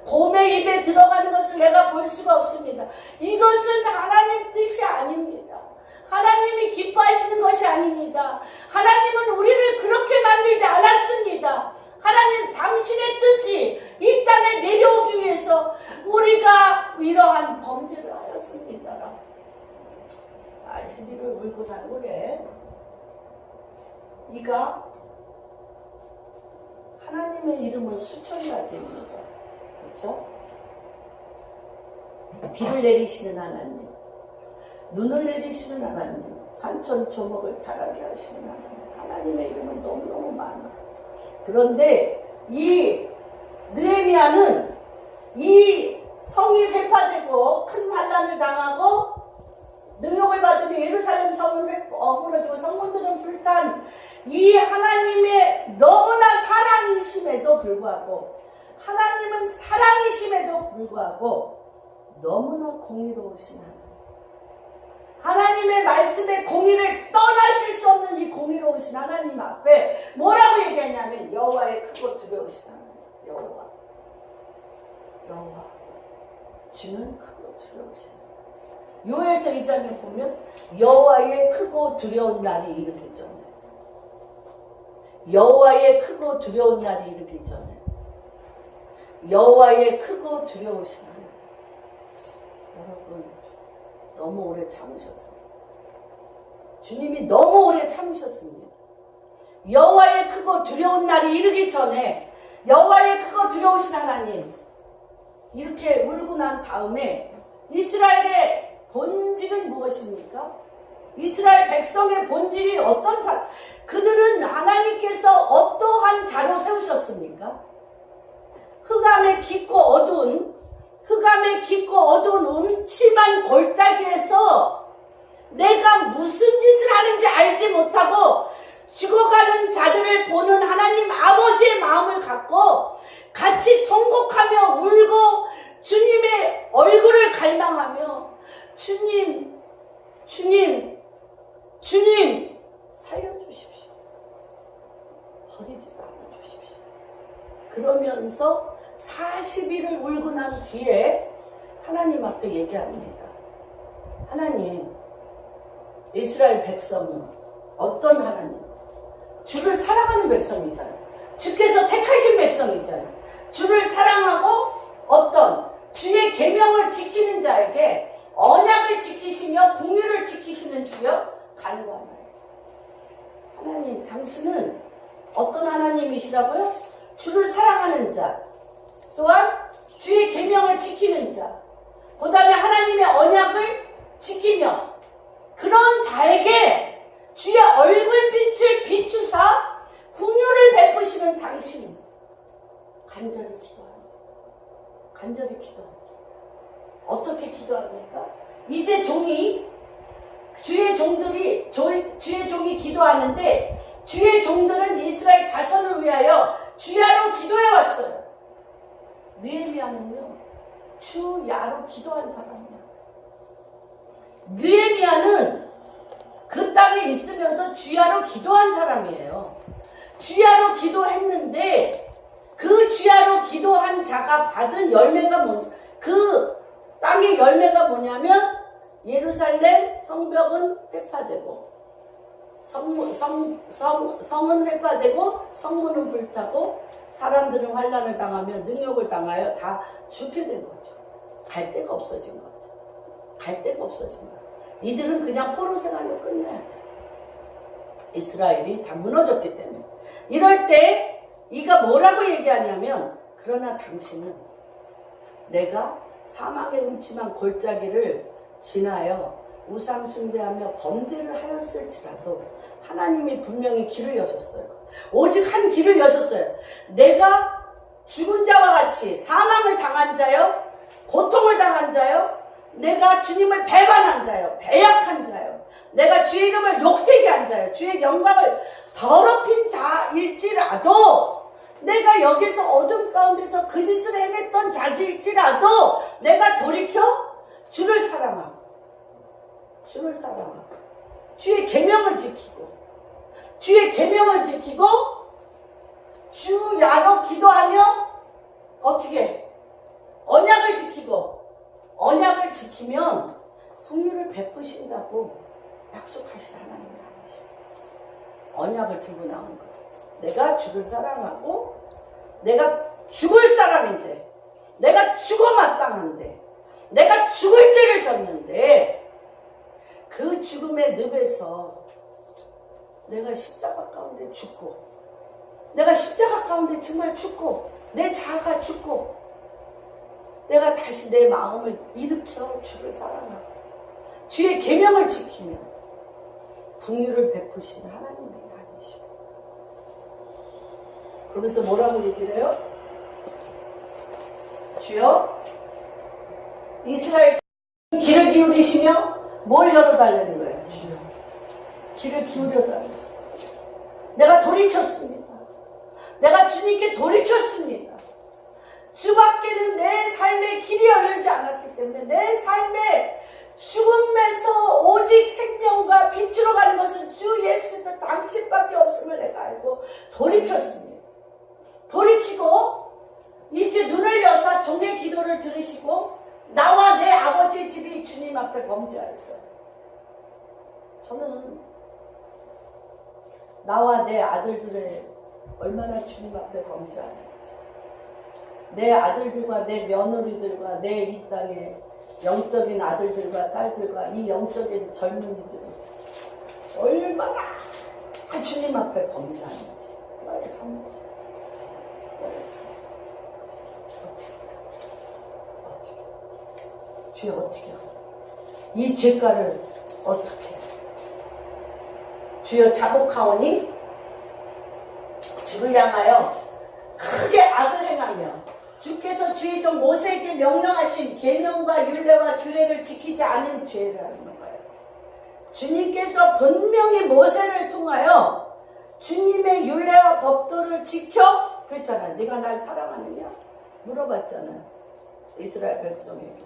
곰의 입에 들어가는 것을 내가 볼 수가 없습니다. 이것은 하나님 뜻이 아닙니다. 하나님이 기뻐하시는 것이 아닙니다. 하나님은 우리를 그렇게 만들지 않았습니다. 하나님, 당신의 뜻이 이 땅에 내려오기 위해서 우리가 이러한 범죄를 하였습니다. 41을 울고 난 후에 이가 하나님의 이름은 수천 가지입니다. 그렇죠? 비를 내리시는 하나님, 눈을 내리시는 하나님, 산천초목을 자라게 하시는 하나님, 하나님의 이름은 너무너무 많아. 그런데 이 느헤미야는 이 성이 회파되고 큰 환난을 당하고 능욕을 받으며 예루살렘 성은 무너지고 성문들은 불탄 이 하나님의 너무나 사랑이심에도 불구하고, 하나님은 사랑이심에도 불구하고 너무나 공의로우신 하나님의 말씀에 공의를 떠나실 수 없는 이 공의로우신 하나님 앞에 뭐라고 얘기하냐면 여호와의 크고 두려우신 하나님, 여호와 주는 크고 두려우신 하나님. 요엘서 2장에 보면 여호와의 크고 두려운 날이 이르기 전에, 여호와의 크고 두려운 날이 이르기 전에 여호와의 크고 두려우신 하나님. 여러분 너무 오래 참으셨습니다. 주님이 너무 오래 참으셨습니다. 여호와의 크고 두려운 날이 이르기 전에 여호와의 크고 두려우신 하나님 이렇게 울고 난 다음에 이스라엘의 본질은 무엇입니까? 이스라엘 백성의 본질이 어떤 그들은 하나님께서 어떠한 자로 세우셨습니까? 흑암에 깊고 어두운 음침한 골짜기에서 내가 무슨 짓을 하는지 알지 못하고 죽어가는 자들을 보는 하나님 아버지의 마음을 갖고 같이 통곡하며 울고 주님의 얼굴을 갈망하며 주님 살려주십시오. 버리지 말아주십시오. 그러면서 40일을 울고 난 뒤에 하나님 앞에 얘기합니다. 하나님, 이스라엘 백성은 어떤 하나님? 주를 사랑하는 백성이잖아요. 주께서 택하신 백성이잖아요. 주를 사랑하고 어떤 주의 계명을 지키는 자에게 언약을 지키시며 궁유를 지키시는 주여 간구하나요. 하나님, 당신은 어떤 하나님이시라고요? 주를 사랑하는 자, 또한 주의 계명을 지키는 자, 그 다음에 하나님의 언약을 지키며 그런 자에게 주의 얼굴빛을 비추사 궁유를 베푸시는 당신, 간절히 기도합니다. 간절히 기도합니다. 어떻게 기도합니까? 이제 주의 종이 기도하는데 주의 종들은 이스라엘 자손을 위하여 주야로 기도해 왔어요. 느헤미야는요, 주야로 기도한 사람이야. 느헤미야는 그 땅에 있으면서 주야로 기도한 사람이에요. 주야로 기도했는데 그 주야로 기도한 자가 받은 열매가 그 땅의 열매가 뭐냐면 예루살렘 성벽은 회파되고 성은 회파되고 성문은 불타고 사람들은 환난을 당하며 능욕을 당하여 다 죽게 된 거죠. 갈 데가 없어진 거죠. 갈 데가 없어진 거예요. 이들은 그냥 포로 생활로 끝내야 돼요. 이스라엘이 다 무너졌기 때문에. 이럴 때 이가 뭐라고 얘기하냐면, 그러나 당신은 내가 사망의 음침한 골짜기를 지나여 우상 숭배하며 범죄를 하였을지라도 하나님이 분명히 길을 여셨어요. 오직 한 길을 여셨어요. 내가 죽은 자와 같이 사망을 당한 자요, 고통을 당한 자요, 내가 주님을 배반한 자요, 배약한 자요, 내가 주의 이름을 욕되게 한 자요, 주의 영광을 더럽힌 자일지라도, 내가 여기서 어둠 가운데서 그 짓을 행했던 자일지라도 내가 돌이켜 주를 사랑하고 주의 계명을 지키고 주야로 기도하며 어떻게 언약을 언약을 지키면 긍휼을 베푸신다고 약속하신 하나님 아니십니까? 언약을 들고 나온 거예요. 내가 주를 사랑하고 내가 죽을 사람인데, 내가 죽어 마땅한데, 내가 죽을 죄를 졌는데 그 죽음의 늪에서 내가 십자가 가운데 죽고, 내가 십자가 가운데 정말 죽고, 내 자아가 죽고, 내가 다시 내 마음을 일으켜 주를 사랑하고 주의 계명을 지키면 긍휼을 베푸시는 하나님이 아니시고. 그러면서 뭐라고 얘기를 해요? 주여 이스라엘 귀를 기울이시며 뭘 열어달라는 거예요? 주여 귀를 기울여달라. 내가 돌이켰습니다. 내가 주님께 돌이켰습니다. 주밖에는 내 삶의 길이 열리지 않았기 때문에 내 삶의 죽음에서 오직 생명과 빛으로 가는 것은 주 예수 그리스도 당신밖에 없음을 내가 알고 돌이켰습니다. 돌이키고 이제 눈을 여사 종의 기도를 들으시고 나와 내 아버지의 집이 주님 앞에 범죄하였어요. 저는 나와 내 아들들의 얼마나 주님 앞에 범죄하는지, 내 아들들과 내 며느리들과 내 이 땅의 영적인 아들들과 딸들과 이 영적인 젊은이들이 얼마나 주님 앞에 범죄하는지, 나의 삶이지. 주여 어떻게 이 죄가를 어떻게 주여 자복하오니 주를 향하여 크게 악을 행하며 주께서 주의 종 모세에게 명령하신 계명과 율례와 규례를 지키지 않은 죄를 하는 거예요. 주님께서 분명히 모세를 통하여 주님의 율례와 법도를 지켜 그랬잖아요. 네가 날 사랑하느냐? 물어봤잖아요. 이스라엘 백성에게.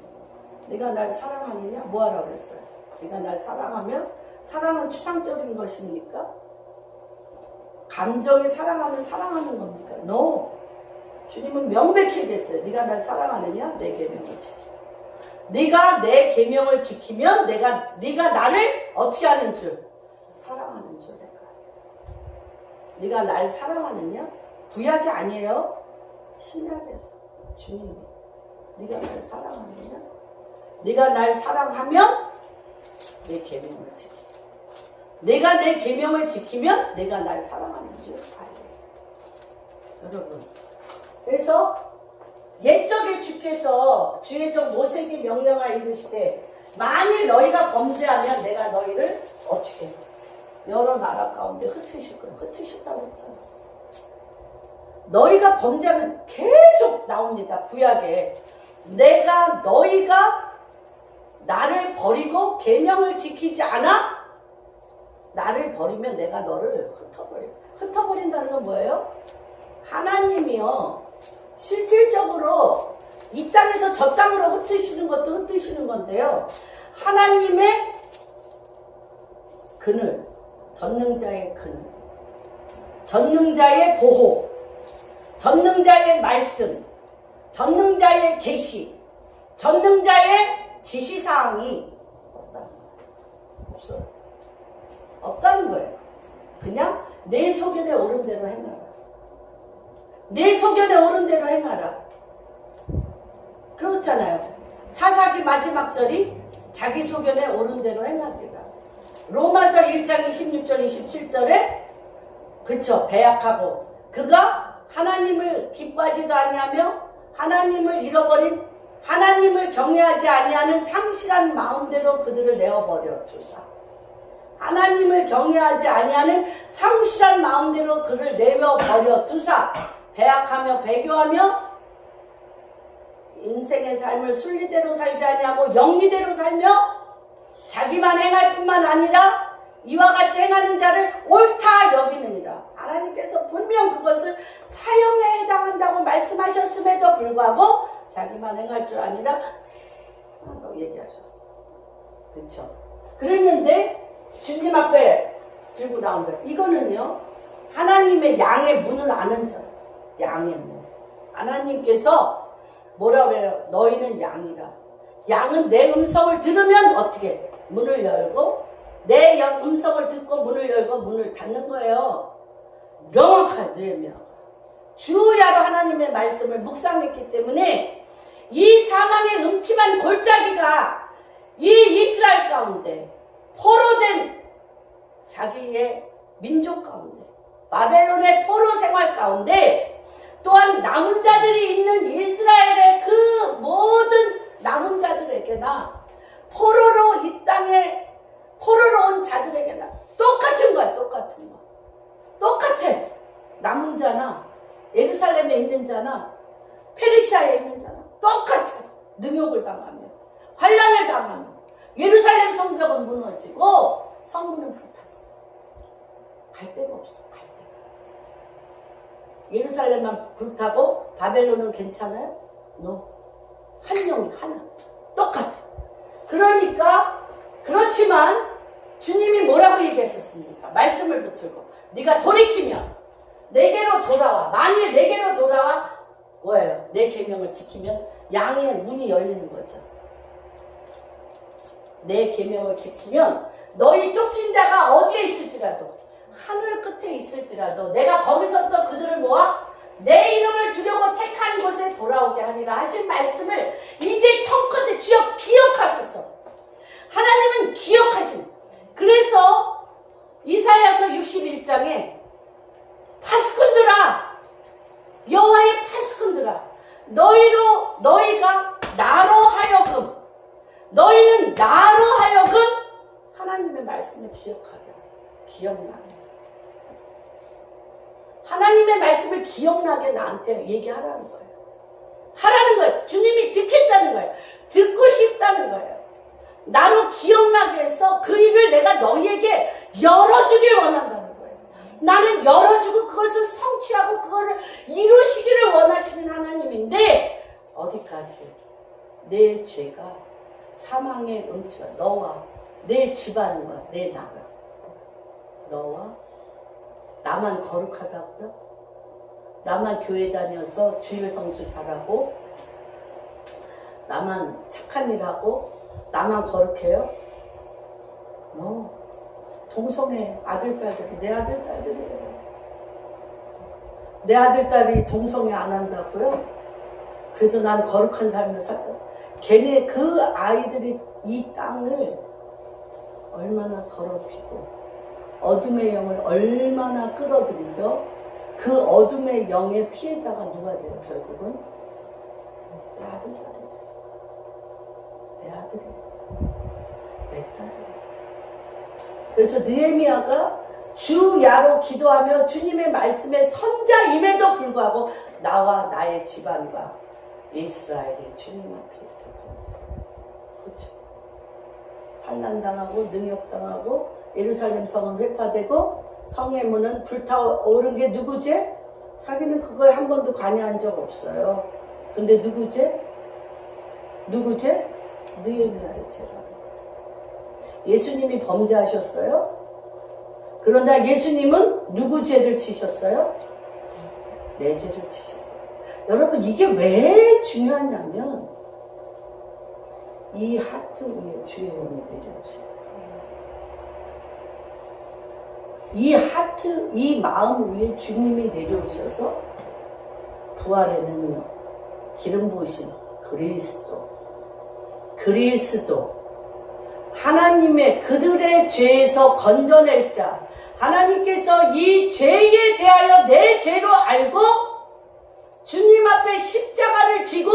네가 날 사랑하느냐? 뭐하라고 그랬어요? 네가 날 사랑하면 사랑은 추상적인 것입니까? 감정이 사랑하면 사랑하는 겁니까? No. 주님은 명백히 얘기했어요. 네가 날 사랑하느냐? 내 계명을 지켜. 네가 내 계명을 지키면 네가 나를 어떻게 하는 줄? 사랑하는 줄 내가. 네가 날 사랑하느냐? 구약이 아니에요. 신약에서 주님이 네가 날 사랑하느냐? 네가 날 사랑하면 내 계명을 지켜. 내가 내 계명을 지키면 내가 날 사랑하는 줄 알아요. 여러분, 그래서 옛적에 주께서 주의 종 모세에게 명령하여 이르시되 만일 너희가 범죄하면 내가 너희를 어떻게 해? 여러 나라 가운데 흩으실 거예요. 흩으셨다고 했잖아요. 너희가 범죄하면 계속 나옵니다. 구약에 너희가 나를 버리고 계명을 지키지 않아? 나를 버리면 내가 너를 흩어버려. 흩어버린다는 건 뭐예요? 하나님이요 실질적으로 이 땅에서 저 땅으로 흩으시는 것도 흩으시는 건데요. 하나님의 그늘, 전능자의 그늘, 전능자의 보호, 전능자의 말씀, 전능자의 계시, 전능자의 지시사항이 없어요. 없다는 거예요. 그냥 내 소견에 오른 대로 행하라. 내 소견에 오른 대로 행하라. 그렇잖아요. 사사기 마지막 절이 자기 소견에 오른 대로 행하리라. 로마서 1장 26절 27절에 그쵸, 배약하고 그가 하나님을 기뻐하지도 아니하며 하나님을 잃어버린 하나님을 경외하지 아니하는 상실한 마음대로 그들을 내어버려 두사. 하나님을 경외하지 아니하는 상실한 마음대로 그를 내어버려 두사. 배약하며 배교하며 인생의 삶을 순리대로 살지 아니하고 영리대로 살며 자기만 행할 뿐만 아니라 이와 같이 행하는 자를 옳다 여기느니라. 하나님께서 분명 그것을 사형에 해당한다고 말씀하셨음에도 불구하고 자기만 행할 줄 아니라 얘기하셨어. 그렇죠? 그랬는데 주님 앞에 들고 나온 거예요. 이거는요 하나님의 양의 문을 아는 자예요. 양의 문. 하나님께서 뭐라고 그래요? 너희는 양이라. 양은 내 음성을 들으면 어떻게? 문을 열고 내 음성을 듣고 문을 열고 문을 닫는 거예요. 명확하게 명. 주야로 하나님의 말씀을 묵상했기 때문에 이 사망의 음침한 골짜기가 이 이스라엘 가운데 포로된 자기의 민족 가운데 바벨론의 포로 생활 가운데 또한 남은 자들이 있는 이스라엘의 그 모든 남은 자들에게나 포로로 이 땅에 포로로 온 자들에게는 똑같은 거야. 똑같은 거. 똑같아. 남은 자나 예루살렘에 있는 자나 페르시아에 있는 자나 똑같아. 능욕을 당하며 환난을 당하며 예루살렘 성벽은 무너지고 성문은 불탔어. 갈 데가 없어. 갈 데가. 예루살렘만 불타고 바벨론은 괜찮아요? No. 한 영이 하나. 똑같아. 그러니까 그렇지만 주님이 뭐라고 얘기하셨습니까? 말씀을 붙들고 네가 돌이키면 내게로 돌아와. 만일 내게로 돌아와 뭐예요? 내 계명을 지키면 양의 문이 열리는 거죠. 내 계명을 지키면 너희 쫓긴 자가 어디에 있을지라도 하늘 끝에 있을지라도 내가 거기서부터 그들을 모아 내 이름을 주려고 택한 곳에 돌아오게 하리라 하신 말씀을 이제 청컨대 주여 기억하소서. 하나님은 기억하신. 그래서 이사야서 61장에 파수꾼들아 여호와의 파수꾼들아 너희가 나로 하여금 너희는 나로 하여금 하나님의 말씀을 기억나게 하나님의 말씀을 기억나게 나한테 얘기하라는 거예요. 하라는 거예요. 주님이 듣겠다는 거예요. 듣고 싶다는 거예요. 나로 기억나게 해서 그 일을 내가 너희에게 열어주길 원한다는 거예요. 나는 열어주고 그것을 성취하고 그거를 이루시기를 원하시는 하나님인데 어디까지? 내 죄가 사망의 음치가 너와 내 집안과 내 나라 너와 나만 거룩하다고요? 나만 교회 다녀서 주일 성수 잘하고 나만 착한 일 하고 나만 거룩해요? 동성애 아들딸들이 내 아들딸들이에요. 내 아들딸이 동성애 안 한다고요? 그래서 난 거룩한 삶을 살다. 걔네 그 아이들이 이 땅을 얼마나 더럽히고 어둠의 영을 얼마나 끌어들여 그 어둠의 영의 피해자가 누가 돼요? 결국은 내 아들딸이에요. 내 아들이에요. 내 딸이에요. 그래서 느헤미야가 주야로 기도하며 주님의 말씀에 선자임에도 불구하고 나와 나의 집안과 이스라엘이 주님 앞에 있었죠. 그렇죠. 환난당하고 능욕당하고 예루살렘 성은 회파되고 성의 문은 불타오른 게 누구지? 자기는 그거에 한 번도 관여한 적 없어요. 근데 누구지? 느헤미야의 죄라고. 예수님이 범죄하셨어요? 그러나 예수님은 누구 죄를 지셨어요? 내 죄를 지셨어요. 여러분 이게 왜 중요하냐면 이 하트 위에 주의 영이 내려오셔요. 이 하트, 이 마음 위에 주님이 내려오셔서 부활의 능력, 기름 부으심, 그리스도 하나님의 그들의 죄에서 건져낼 자 하나님께서 이 죄에 대하여 내 죄로 알고 주님 앞에 십자가를 지고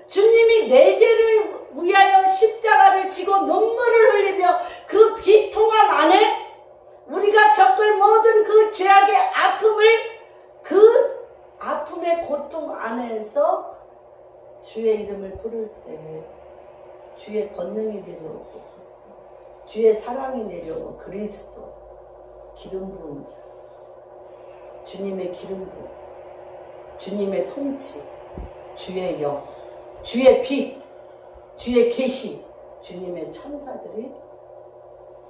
주님이 내 죄를 위하여 십자가를 지고 눈물을 흘리며 그 비통함 안에 우리가 겪을 모든 그 죄악의 아픔을 그 아픔의 고통 안에서 주의 이름을 부를 때 주의 권능이 내려오고 주의 사랑이 내려오고 그리스도 기름 부은 자 주님의 기름 부음 주님의 통치 주의 영 주의 빛 주의 계시 주님의 천사들이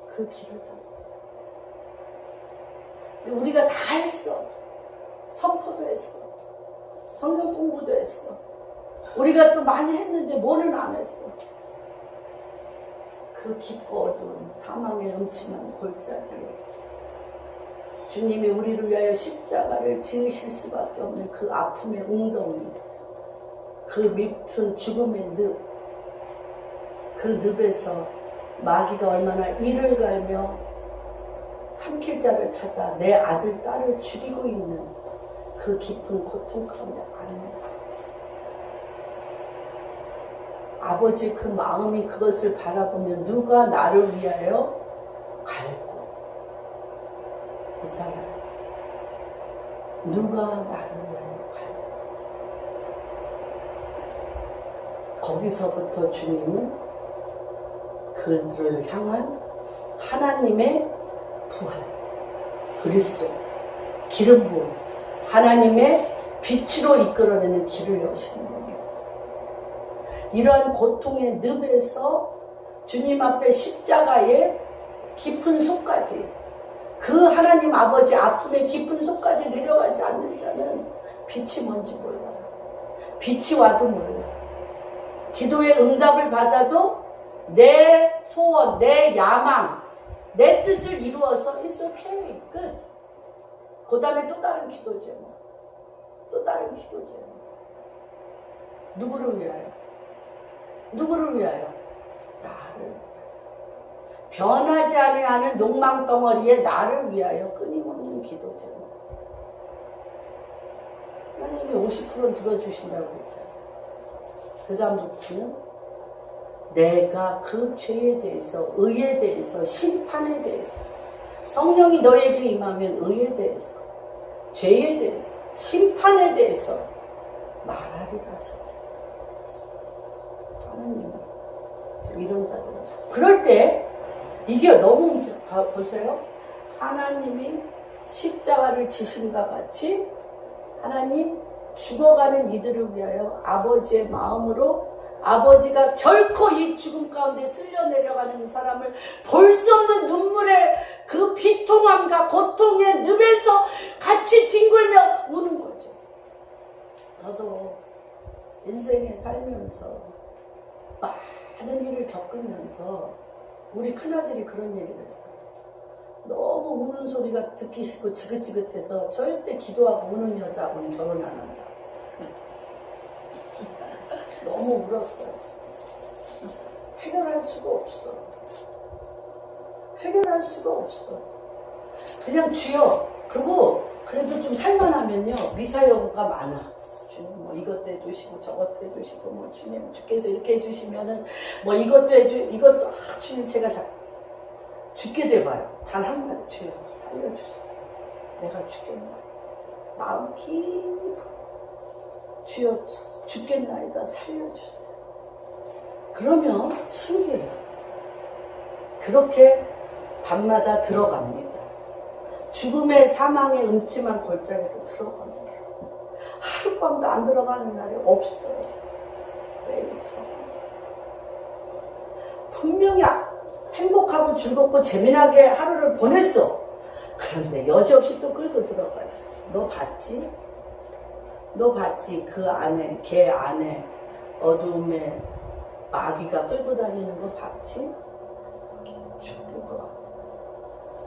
그 길을 따라 우리가 다 했어. 선포도 했어. 성경 공부도 했어. 우리가 또 많이 했는데 뭐는 안 했어. 그 깊고 어두운 사망의 음침한 골짜기에 주님이 우리를 위하여 십자가를 지으실 수밖에 없는 그 아픔의 웅덩이 그 깊은 죽음의 늪 그 늪에서 마귀가 얼마나 이를 갈며 삼킬 자를 찾아 내 아들, 딸을 죽이고 있는 그 깊은 고통 가운데 아버지 그 마음이 그것을 바라보면 누가 나를 위하여 갈고 이 사람 누가 나를 위하여 갈고 거기서부터 주님은 그들을 향한 하나님의 부활 그리스도 기름 부음 하나님의 빛으로 이끌어내는 길을 여시는 겁니다. 이러한 고통의 늪에서 주님 앞에 십자가의 깊은 속까지 그 하나님 아버지 아픔의 깊은 속까지 내려가지 않는 자는 빛이 뭔지 몰라요. 빛이 와도 몰라요. 기도의 응답을 받아도 내 소원, 내 야망, 내 뜻을 이루어서 It's okay, 끝. 그 다음에 또 다른 기도 제목. 또 다른 기도 제목. 누구를 위하여? 누구를 위하여? 나를. 변하지 아니하는 욕망 덩어리에 나를 위하여 끊임없는 기도 제목. 하나님이 50%는 들어주신다고 했잖아요. 그 다음부터는 내가 그 죄에 대해서, 의에 대해서, 심판에 대해서 성령이 너에게 임하면 의에 대해서, 죄에 대해서, 심판에 대해서 말하리라 하셨어요. 하나님은 이런 자들은 참. 그럴 때 이게 너무 보세요. 하나님이 십자가를 지신과 같이 하나님 죽어가는 이들을 위하여 아버지의 마음으로 아버지가 결코 이 죽음 가운데 쓸려 내려가는 사람을 볼 수 없는 눈물의 그 비통함과 고통의 늪에서 같이 뒹굴며 우는 거죠. 저도 인생에 살면서 많은 일을 겪으면서 우리 큰아들이 그런 얘기를 했어요. 너무 우는 소리가 듣기 싫고 지긋지긋해서 절대 기도하고 우는 여자하고는 결혼 안 한다. 너무 울었어요. 해결할 수가 없어. 해결할 수가 없어. 그냥 주여. 그리고 그래도 좀 살만하면요. 미사 여구가 많아. 주님 뭐 이것도 해주시고 저것도 해주시고 뭐 주님 주께서 이렇게 해주시면은 뭐 이것도 이것도 주님 제가 죽게 돼봐요. 단 한마디 주여 살려주세요. 내가 죽겠나. 마음 깊은 주여 죽겠나이다 살려주세요. 그러면 신기해요. 그렇게 밤마다 들어갑니다. 죽음의 사망의 음침한 골짜기로 들어갑니다. 하룻밤도 안 들어가는 날이 없어요. 매일 들어갑니다. 분명히 행복하고 즐겁고 재미나게 하루를 보냈어. 그런데 여지없이 또 끌고 들어가죠. 너 봤지? 너 봤지? 그 안에, 걔 안에 어두움에 마귀가 끌고 다니는 거 봤지? 죽을 것 같아.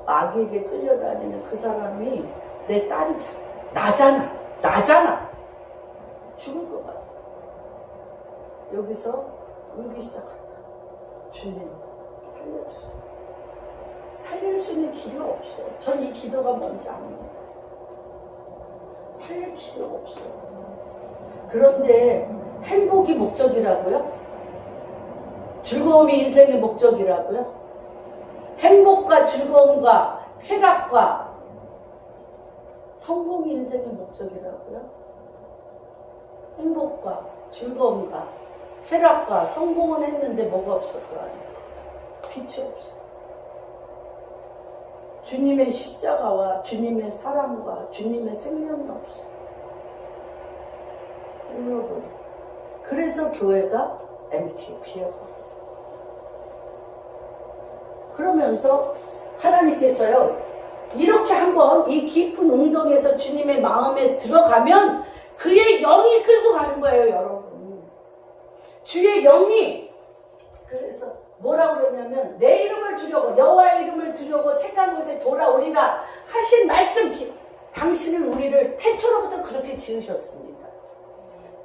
마귀에게 끌려다니는 그 사람이 내 딸이잖아. 나잖아. 죽을 것 같아. 여기서 울기 시작한다. 주님, 살려주세요. 살릴 수 있는 길이 없어요. 전 이 기도가 뭔지 압니다. 살릴 길이 없어요. 그런데 행복이 목적이라고요? 즐거움이 인생의 목적이라고요? 행복과 즐거움과 쾌락과 성공이 인생의 목적이라고요? 행복과 즐거움과 쾌락과 성공은 했는데 뭐가 없었어요? 빛이 없어요. 주님의 십자가와 주님의 사랑과 주님의 생명이 없어요. 여러분, 그래서 교회가 empty, 비어가요. 그러면서 하나님께서요, 이렇게 한번 이 깊은 웅덩이에서 주님의 마음에 들어가면 그의 영이 끌고 가는 거예요, 여러분. 주의 영이. 그래서 뭐라고 그러냐면 내 이름을 주려고, 여호와의 이름을 주려고 택한 곳에 돌아오리라 하신 말씀. 당신은 우리를 태초로부터 그렇게 지으셨습니다.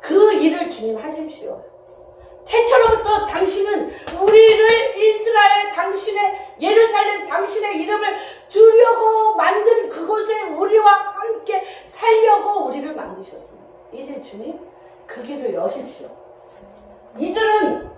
그 일을 주님 하십시오. 태초로부터 당신은 우리를 이스라엘, 당신의 예루살렘, 당신의 이름을 두려고 만든 그곳에 우리와 함께 살려고 우리를 만드셨습니다. 이제 주님 그 길을 여십시오. 이들은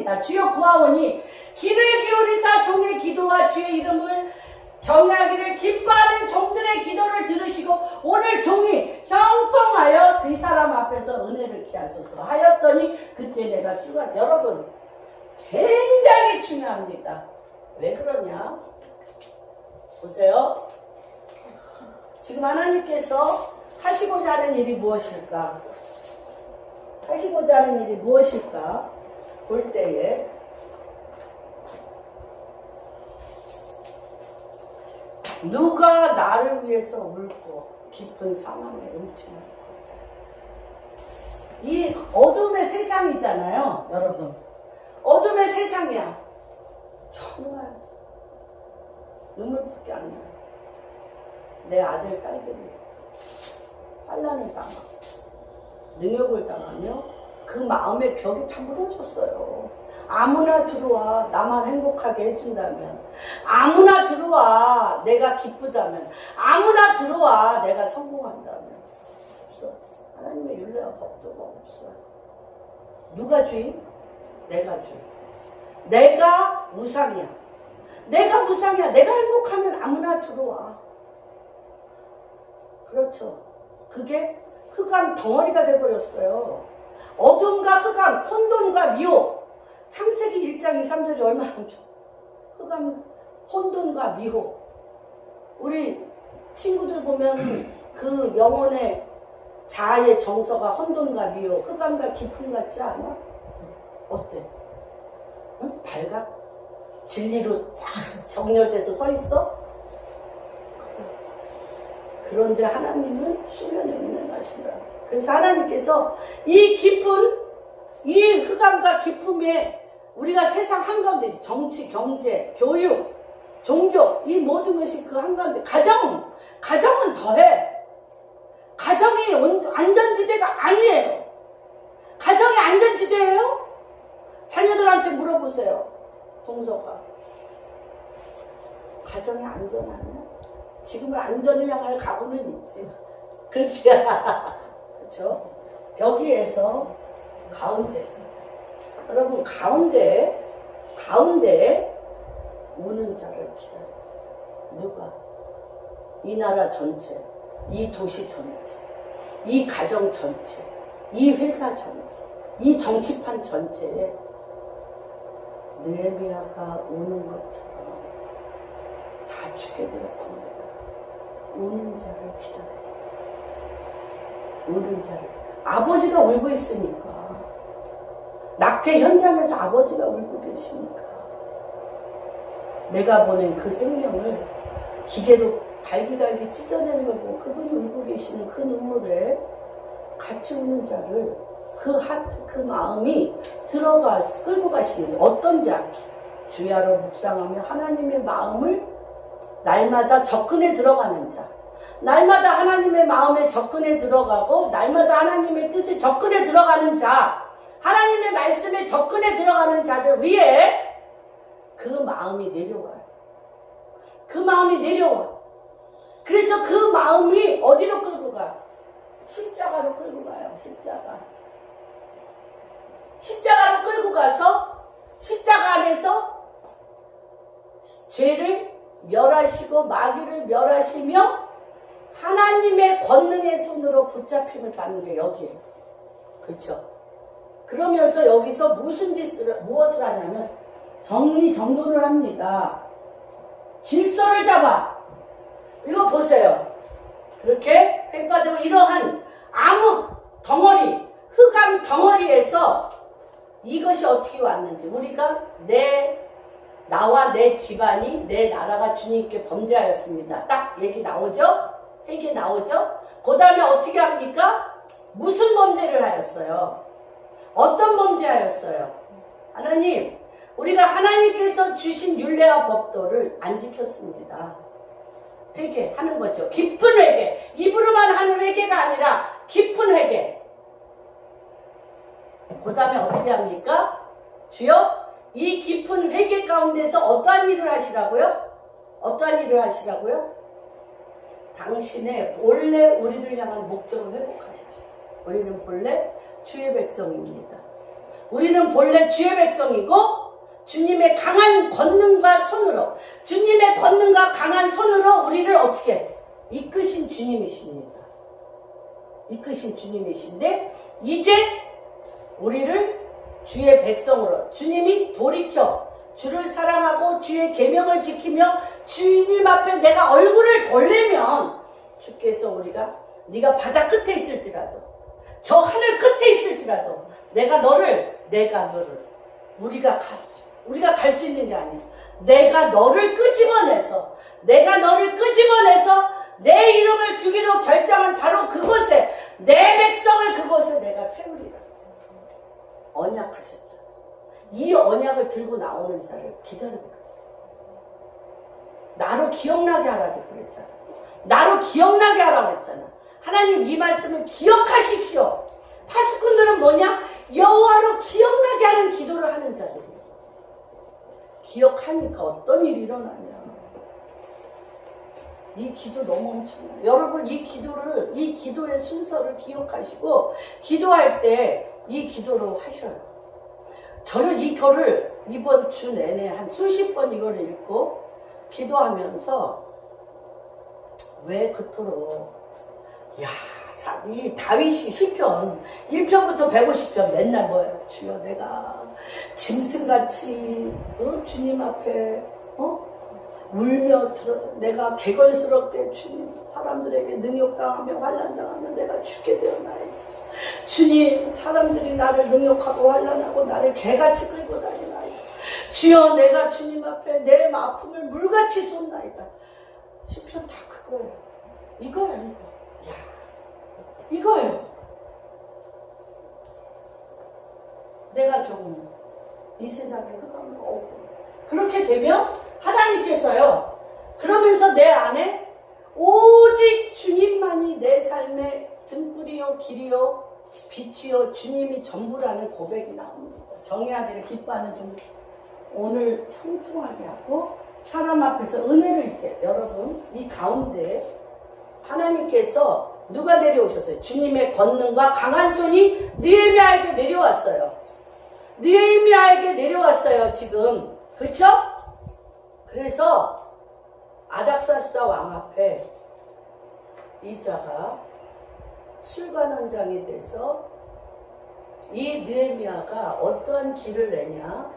기도입니다. 주여 구하오니 귀를 기울이사 종의 기도와 주의 이름을 경외하기를 기뻐하는 종들의 기도를 들으시고 오늘 종이 형통하여 그 사람 앞에서 은혜를 피하소서 하였더니 그때 내가 순간 여러분 굉장히 중요합니다. 왜 그러냐? 보세요. 지금 하나님께서 하시고자 하는 일이 무엇일까? 하시고자 하는 일이 무엇일까? 볼 때에 누가 나를 위해서 울고 깊은 사망의 음침을 걷자. 이 어둠의 세상이잖아요, 여러분. 어둠의 세상이야. 정말 눈물밖에 안 나요. 내 아들, 딸들이 환난을 당하고 능욕을 당하며 그 마음의 벽이 다 무너졌어요. 아무나 들어와 나만 행복하게 해준다면, 아무나 들어와 내가 기쁘다면, 아무나 들어와 내가 성공한다면 없어. 하나님의 율례와 법도가 없어요. 누가 주인? 내가 주인. 내가 우상이야. 내가 우상이야. 내가 행복하면 아무나 들어와. 그렇죠. 그게 흑암 덩어리가 돼버렸어요. 어둠과 흑암, 혼돈과 미혹. 창세기 1장 2, 3절이 얼마나 좋아. 흑암, 혼돈과 미혹. 우리 친구들 보면 그 영혼의 자아의 정서가 혼돈과 미혹, 흑암과 깊음 같지 않아? 어때? 응? 밝아? 진리로 쫙 정렬돼서 서 있어? 그런데 하나님은 수면에 운행하시라. 그래서 하나님께서 이 깊은, 이 흑암과 깊음에 우리가 세상 한가운데 정치, 경제, 교육, 종교 이 모든 것이 그 한가운데 가정은 더해. 가정이 안전지대가 아니에요. 가정이 안전지대예요? 자녀들한테 물어보세요. 동서가 가정이 안전하냐? 지금은 안전을 향하여 가고는 있지. 그렇지? 그렇죠? 여기에서 가운데 여러분 가운데 우는 자를 기다렸어요. 누가? 이 나라 전체, 이 도시 전체, 이 가정 전체, 이 회사 전체, 이 정치판 전체에 느헤미야가 우는 것처럼 다 죽게 되었습니다. 우는 자를 기다렸어요. 우는 자를. 아버지가 울고 있으니까. 낙태 현장에서 아버지가 울고 계시니까. 내가 보낸 그 생명을 기계로 갈기갈기 찢어내는 걸 보고 그분이 울고 계시는 그 눈물에 같이 우는 자를 그 하트, 그 마음이 끌고 가시는 어떤 자? 주야로 묵상하며 하나님의 마음을 날마다 접근해 들어가는 자. 날마다 하나님의 마음에 접근해 들어가고 날마다 하나님의 뜻에 접근해 들어가는 자. 하나님의 말씀에 접근해 들어가는 자들 위에 그 마음이 내려와요. 그 마음이 내려와. 그래서 그 마음이 어디로 끌고 가? 십자가로 끌고 가요. 십자가로 끌고 가서 십자가 안에서 죄를 멸하시고 마귀를 멸하시며 하나님의 권능의 손으로 붙잡힘을 받는 게 여기에요. 그렇죠? 그러면서 여기서 무엇을 하냐면 정리정돈을 합니다. 질서를 잡아. 이거 보세요. 그렇게 횡파되고 이러한 암흑 덩어리, 흑암 덩어리에서 이것이 어떻게 왔는지 우리가 나와 내 집안이 내 나라가 주님께 범죄하였습니다. 딱 얘기 나오죠? 회개 나오죠? 그 다음에 어떻게 합니까? 무슨 범죄를 하였어요? 어떤 범죄하였어요? 하나님, 우리가 하나님께서 주신 율례와 법도를 안 지켰습니다. 회개하는 거죠. 깊은 회개. 입으로만 하는 회개가 아니라 깊은 회개. 그 다음에 어떻게 합니까? 주여, 이 깊은 회개 가운데서 어떠한 일을 하시라고요? 어떠한 일을 하시라고요? 당신의 본래 우리를 향한 목적을 회복하십시오. 우리는 본래 주의 백성입니다. 우리는 본래 주의 백성이고 주님의 강한 권능과 손으로 주님의 권능과 강한 손으로 우리를 어떻게 이끄신 주님이십니다. 이끄신 주님이신데 이제 우리를 주의 백성으로 주님이 돌이켜 주를 사랑하고 주의 계명을 지키며 주님 앞에 내가 얼굴을 돌리면 주께서 네가 바다 끝에 있을지라도 저 하늘 끝에 있을지라도 내가 너를 우리가 갈 수 있는 게 아니야. 내가 너를 끄집어내서 내 이름을 주기로 결정한 바로 그곳에 내 백성을 그곳에 내가 세우리라. 언약하셨잖아. 이 언약을 들고 나오는 자를 기다리고 있어. 나로 기억나게 하라고 그랬잖아. 나로 기억나게 하라고 그랬잖아. 하나님 이 말씀을 기억하십시오. 파수꾼들은 뭐냐? 여호와로 기억나게 하는 기도를 하는 자들이에요. 기억하니까 어떤 일이 일어나냐. 이 기도 너무 엄청나요. 여러분 이 기도의 순서를 기억하시고 기도할 때 이 기도로 하셔요. 저는 이거를 이번 주 내내 한 수십 번 이거를 읽고 기도하면서 왜 그토록 이 다윗이 시편 1편부터 150편 맨날 뭐예요? 주여 내가 짐승같이 주님 앞에 울며 내가 개걸스럽게 주님 사람들에게 능욕당하며 환난당하며 내가 죽게 되었나이다. 주님 사람들이 나를 능욕하고 환난하고 나를 개같이 끌고 다니나이다. 주여 내가 주님 앞에 내 아픔을 물같이 쏟나이다. 시편 다 그거예요. 이거야 이거예요. 내가 경우 이 세상에 흑암이 없고 그렇게 되면 하나님께서요 그러면서 내 안에 오직 주님만이 내 삶의 등불이요 길이요 빛이요 주님이 전부라는 고백이 나옵니다. 경외하기를 기뻐하는 중 오늘 형통하게 하고 사람 앞에서 은혜를 입게. 여러분 이 가운데 하나님께서 누가 내려오셨어요? 주님의 권능과 강한 손이 느헤미야에게 내려왔어요. 느헤미야에게 내려왔어요 지금. 그렇죠? 그래서 아닥사스다 왕 앞에 이 자가 술관원장이 돼서 이 느헤미야가 어떠한 길을 내냐,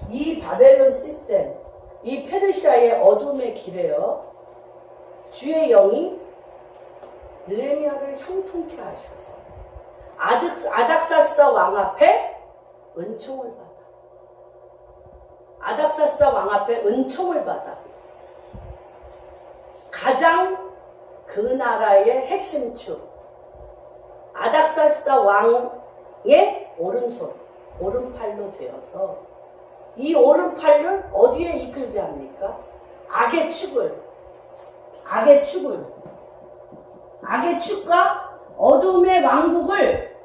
이 바벨론 시스템, 이 페르시아의 어둠의 길에요 주의 영이 느헤미야를 형통케 하셔서 아닥사스다 왕 앞에 은총을 받아. 아닥사스다 왕 앞에 은총을 받아. 가장 그 나라의 핵심축 아닥사스다 왕의 오른팔로 되어서 이 오른팔을 어디에 이끌게 합니까? 악의 축과 어둠의 왕국을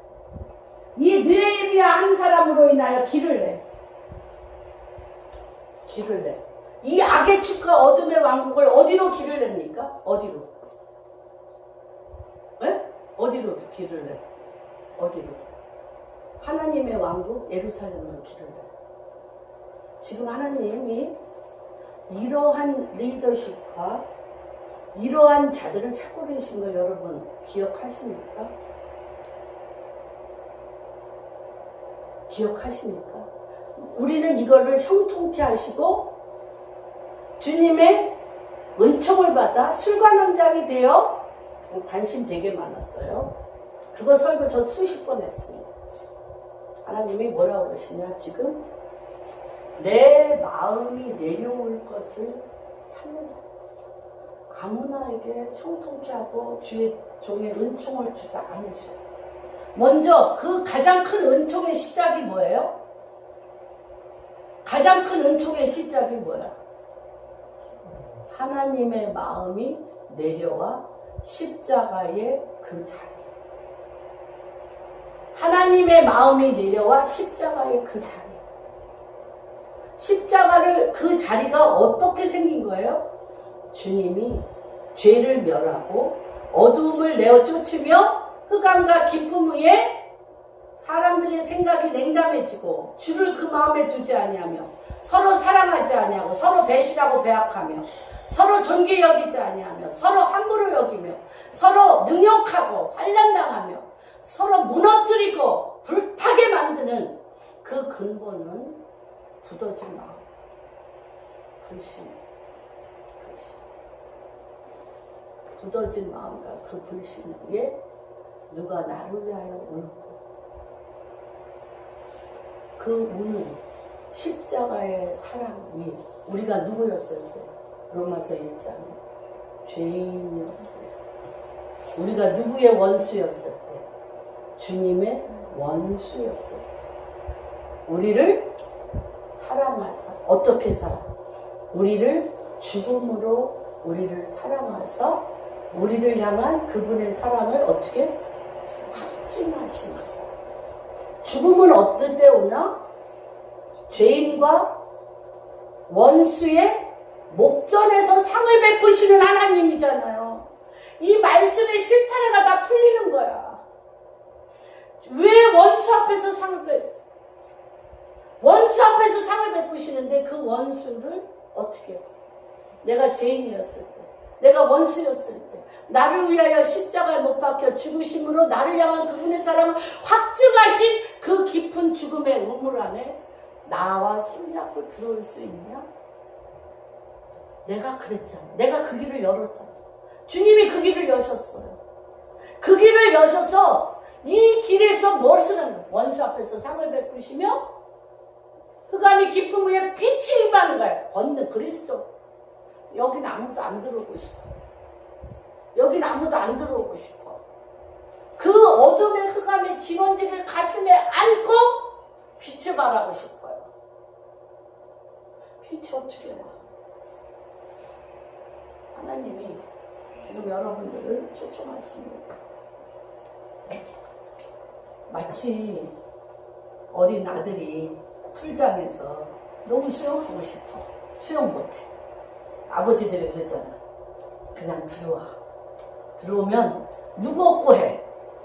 이 느헤미야 한 사람으로 인하여 길을 내. 이 악의 축과 어둠의 왕국을 어디로 길을 냅니까? 어디로? 네? 어디로 길을 내? 어디로? 하나님의 왕국 예루살렘으로 길을 내. 지금 하나님이 이러한 리더십과 이러한 자들을 찾고 계신 걸 여러분 기억하십니까? 우리는 이거를 형통케 하시고 주님의 은총을 받아 술관원장이 되어 관심 되게 많았어요. 그거 설교 전 수십 번 했습니다. 하나님이 뭐라고 그러시냐, 지금 내 마음이 내려올 것을 찾는다. 아무나에게 형통케 하고 주의 종의 은총을 주지 않으셔요. 먼저 그 가장 큰 은총의 시작이 뭐예요? 가장 큰 은총의 시작이 뭐야? 하나님의 마음이 내려와 십자가의 그 자리. 하나님의 마음이 내려와 십자가의 그 자리. 십자가를 그 자리가 어떻게 생긴 거예요? 주님이 죄를 멸하고 어두움을 내어 쫓으며 흑암과 깊음 위에 사람들의 생각이 냉담해지고 주를 그 마음에 두지 아니하며 서로 사랑하지 아니하고 서로 배신하고 배악하며 서로 존귀 여기지 아니하며 서로 함부로 여기며 서로 능욕하고 환난당하며 서로 무너뜨리고 불타게 만드는 그 근본은 굳어진 마음, 불신. 굳어진 마음과 그 불신 위에 누가 나를 위하여 울고 그 우는 십자가의 사랑이 우리가 누구였을 때 로마서 1장에 죄인이었어요. 우리가 누구의 원수였을 때 주님의 원수였어요. 우리를 사랑하사 어떻게 살아? 우리를 죽음으로 우리를 사랑하사 우리를 향한 그분의 사랑을 어떻게 확증하신 거예요. 죽음은 어떨 때 오나? 죄인과 원수의 목전에서 상을 베푸시는 하나님이잖아요. 이 말씀의 실타래가 다 풀리는 거야. 왜 원수 앞에서 상을 베푸? 원수 앞에서 상을 베푸시는데 그 원수를 어떻게? 내가 죄인이었을 때, 내가 원수였을 때, 나를 위하여 십자가에 못 박혀 죽으심으로 나를 향한 그분의 사랑을 확증하신 그 깊은 죽음의 우물 안에 나와 손잡고 들어올 수 있냐? 내가 그랬잖아. 내가 그 길을 열었잖아. 주님이 그 길을 여셨어요. 그 길을 여셔서 이 길에서 무엇을 하는 거야? 원수 앞에서 상을 베푸시며 흑암이 깊은 위에 빛이 임하는 거야. 걷는 그리스도. 여긴 아무도 안 들어오고 싶어. 여긴 아무도 안 들어오고 싶어. 그 어둠의 흑암의 지원지를 가슴에 안고 빛을 발하고 싶어요. 빛이 어떻게 와? 하나님이 지금 여러분들을 초청하십니다. 마치 어린 아들이 풀장에서 너무 수영하고 싶어. 수영 못해. 아버지들이 그러잖아. 그냥 들어와. 들어오면 누구 없고 해.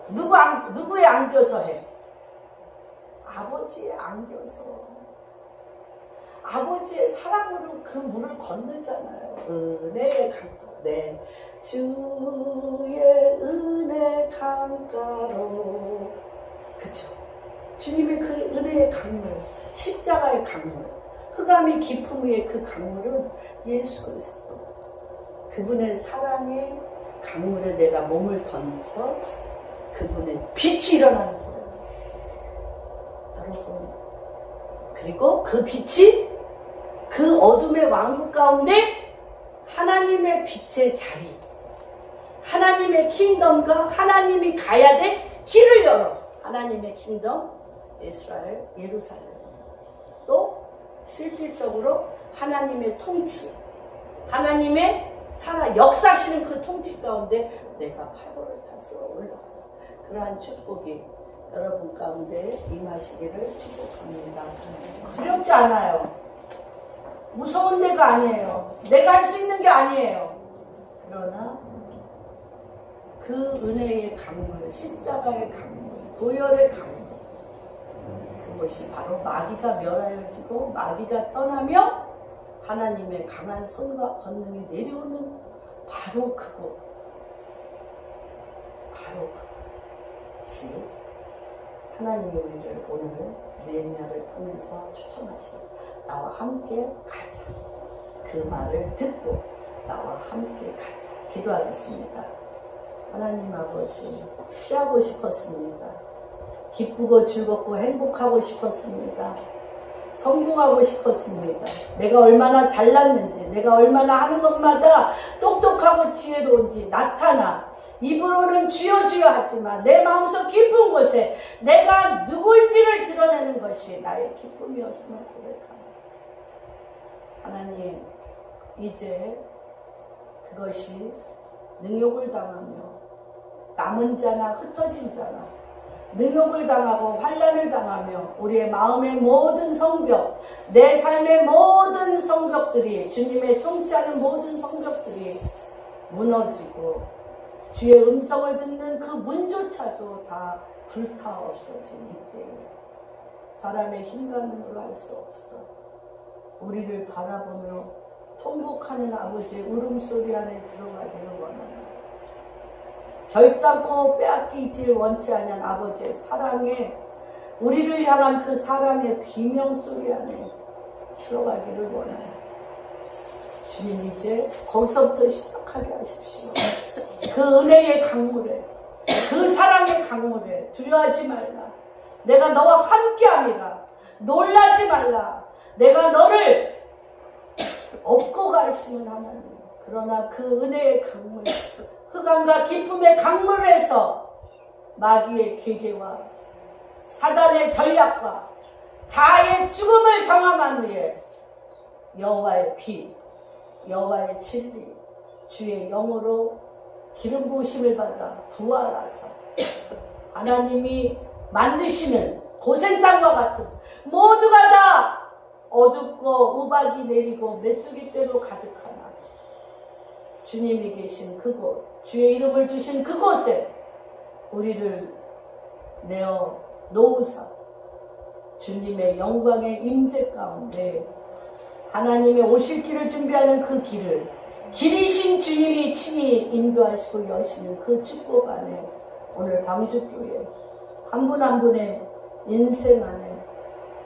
누구에 안겨서 해. 아버지에 안겨서. 아버지의 사랑으로 그 물을 건너잖아요. 은혜의 강가로. 네. 주의 은혜 강가로. 그쵸? 주님의 그 은혜의 강물, 십자가의 강물, 흑암이 깊음 위에 그 강물은 예수 그리스도. 그분의 사랑의 강물에 내가 몸을 던져 그분의 빛이 일어나는 거예요. 여러분. 그리고 그 빛이 그 어둠의 왕국 가운데 하나님의 빛의 자리, 하나님의 킹덤과 하나님이 가야 될 길을 열어. 하나님의 킹덤, 이스라엘, 예루살렘. 또 실질적으로 하나님의 통치, 하나님의 역사시는 그 통치 가운데 내가 파도를 타서 올라가요. 그러한 축복이 여러분 가운데 임하시기를 축복합니다. 두렵지 않아요. 무서운 데가 아니에요. 내가 할 수 있는 게 아니에요. 그러나 그 은혜의 강물, 십자가의 강물, 보혈의 강물, 그것이 바로 마귀가 멸하여지고 마귀가 떠나며 하나님의 강한 손과 권능이 내려오는 바로 그곳, 바로 그것이 하나님이 우리를 오늘 느헤미야를 통해서 초청하시고 나와 함께 가자. 그 말을 듣고 나와 함께 가자. 기도하겠습니다. 하나님 아버지, 피하고 싶었습니다. 기쁘고 즐겁고 행복하고 싶었습니다. 성공하고 싶었습니다. 내가 얼마나 잘났는지, 내가 얼마나 하는 것마다 똑똑하고 지혜로운지 나타나 입으로는 주여 주여 하지만 내 마음속 깊은 곳에 내가 누구인지를 드러내는 것이 나의 기쁨이었음을 고백합니다. 하나님, 이제 그것이 능욕을 당하며 남은 자나 흩어진 자나 능욕을 당하고 환난을 당하며 우리의 마음의 모든 성벽, 내 삶의 모든 성벽들이, 주님의 통치하는 모든 성벽들이 무너지고 주의 음성을 듣는 그 문조차도 다 불타 없어진 이때에 사람의 힘과능으로 할 수 없어. 우리를 바라보며 통곡하는 아버지의 울음소리 안에 들어가기를 원합니다. 결단코 빼앗기질 원치 않는 아버지의 사랑에 우리를 향한 그 사랑의 비명소리 안에 들어가기를 원합니다. 주님 이제 거기서부터 시작하게 하십시오. 그 은혜의 강물에 그 사랑의 강물에 두려워하지 말라. 내가 너와 함께함이라. 놀라지 말라. 내가 너를 업고 가시는 하나님. 그러나 그 은혜의 강물, 흑암과 기쁨의 강물에서 마귀의 괴계와 사단의 전략과 자아의 죽음을 경험한 후에 여호와의 피, 여호와의 진리, 주의 영으로 기름 부으심을 받아 부활하사 하나님이 만드시는 고생탕과 같은 모두가 다 어둡고 우박이 내리고 메뚜기 떼로 가득하나 주님이 계신 그곳, 주의 이름을 두신 그곳에 우리를 내어 놓으사 주님의 영광의 임재 가운데 하나님의 오실 길을 준비하는 그 길을 길이신 주님이 친히 인도하시고 여시는 그 축복 안에 오늘 방주교회 한 분 한 분의 인생 안에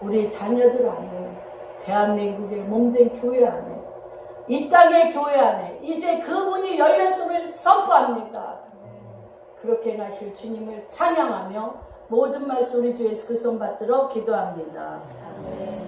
우리 자녀들 안에 대한민국의 몸된 교회 안에 이 땅의 교회 안에 이제 그 문이 열렸음을 선포합니다. 그렇게 하실 주님을 찬양하며 모든 말씀 우리 주 예수 그리스도 받들어 기도합니다. 아멘.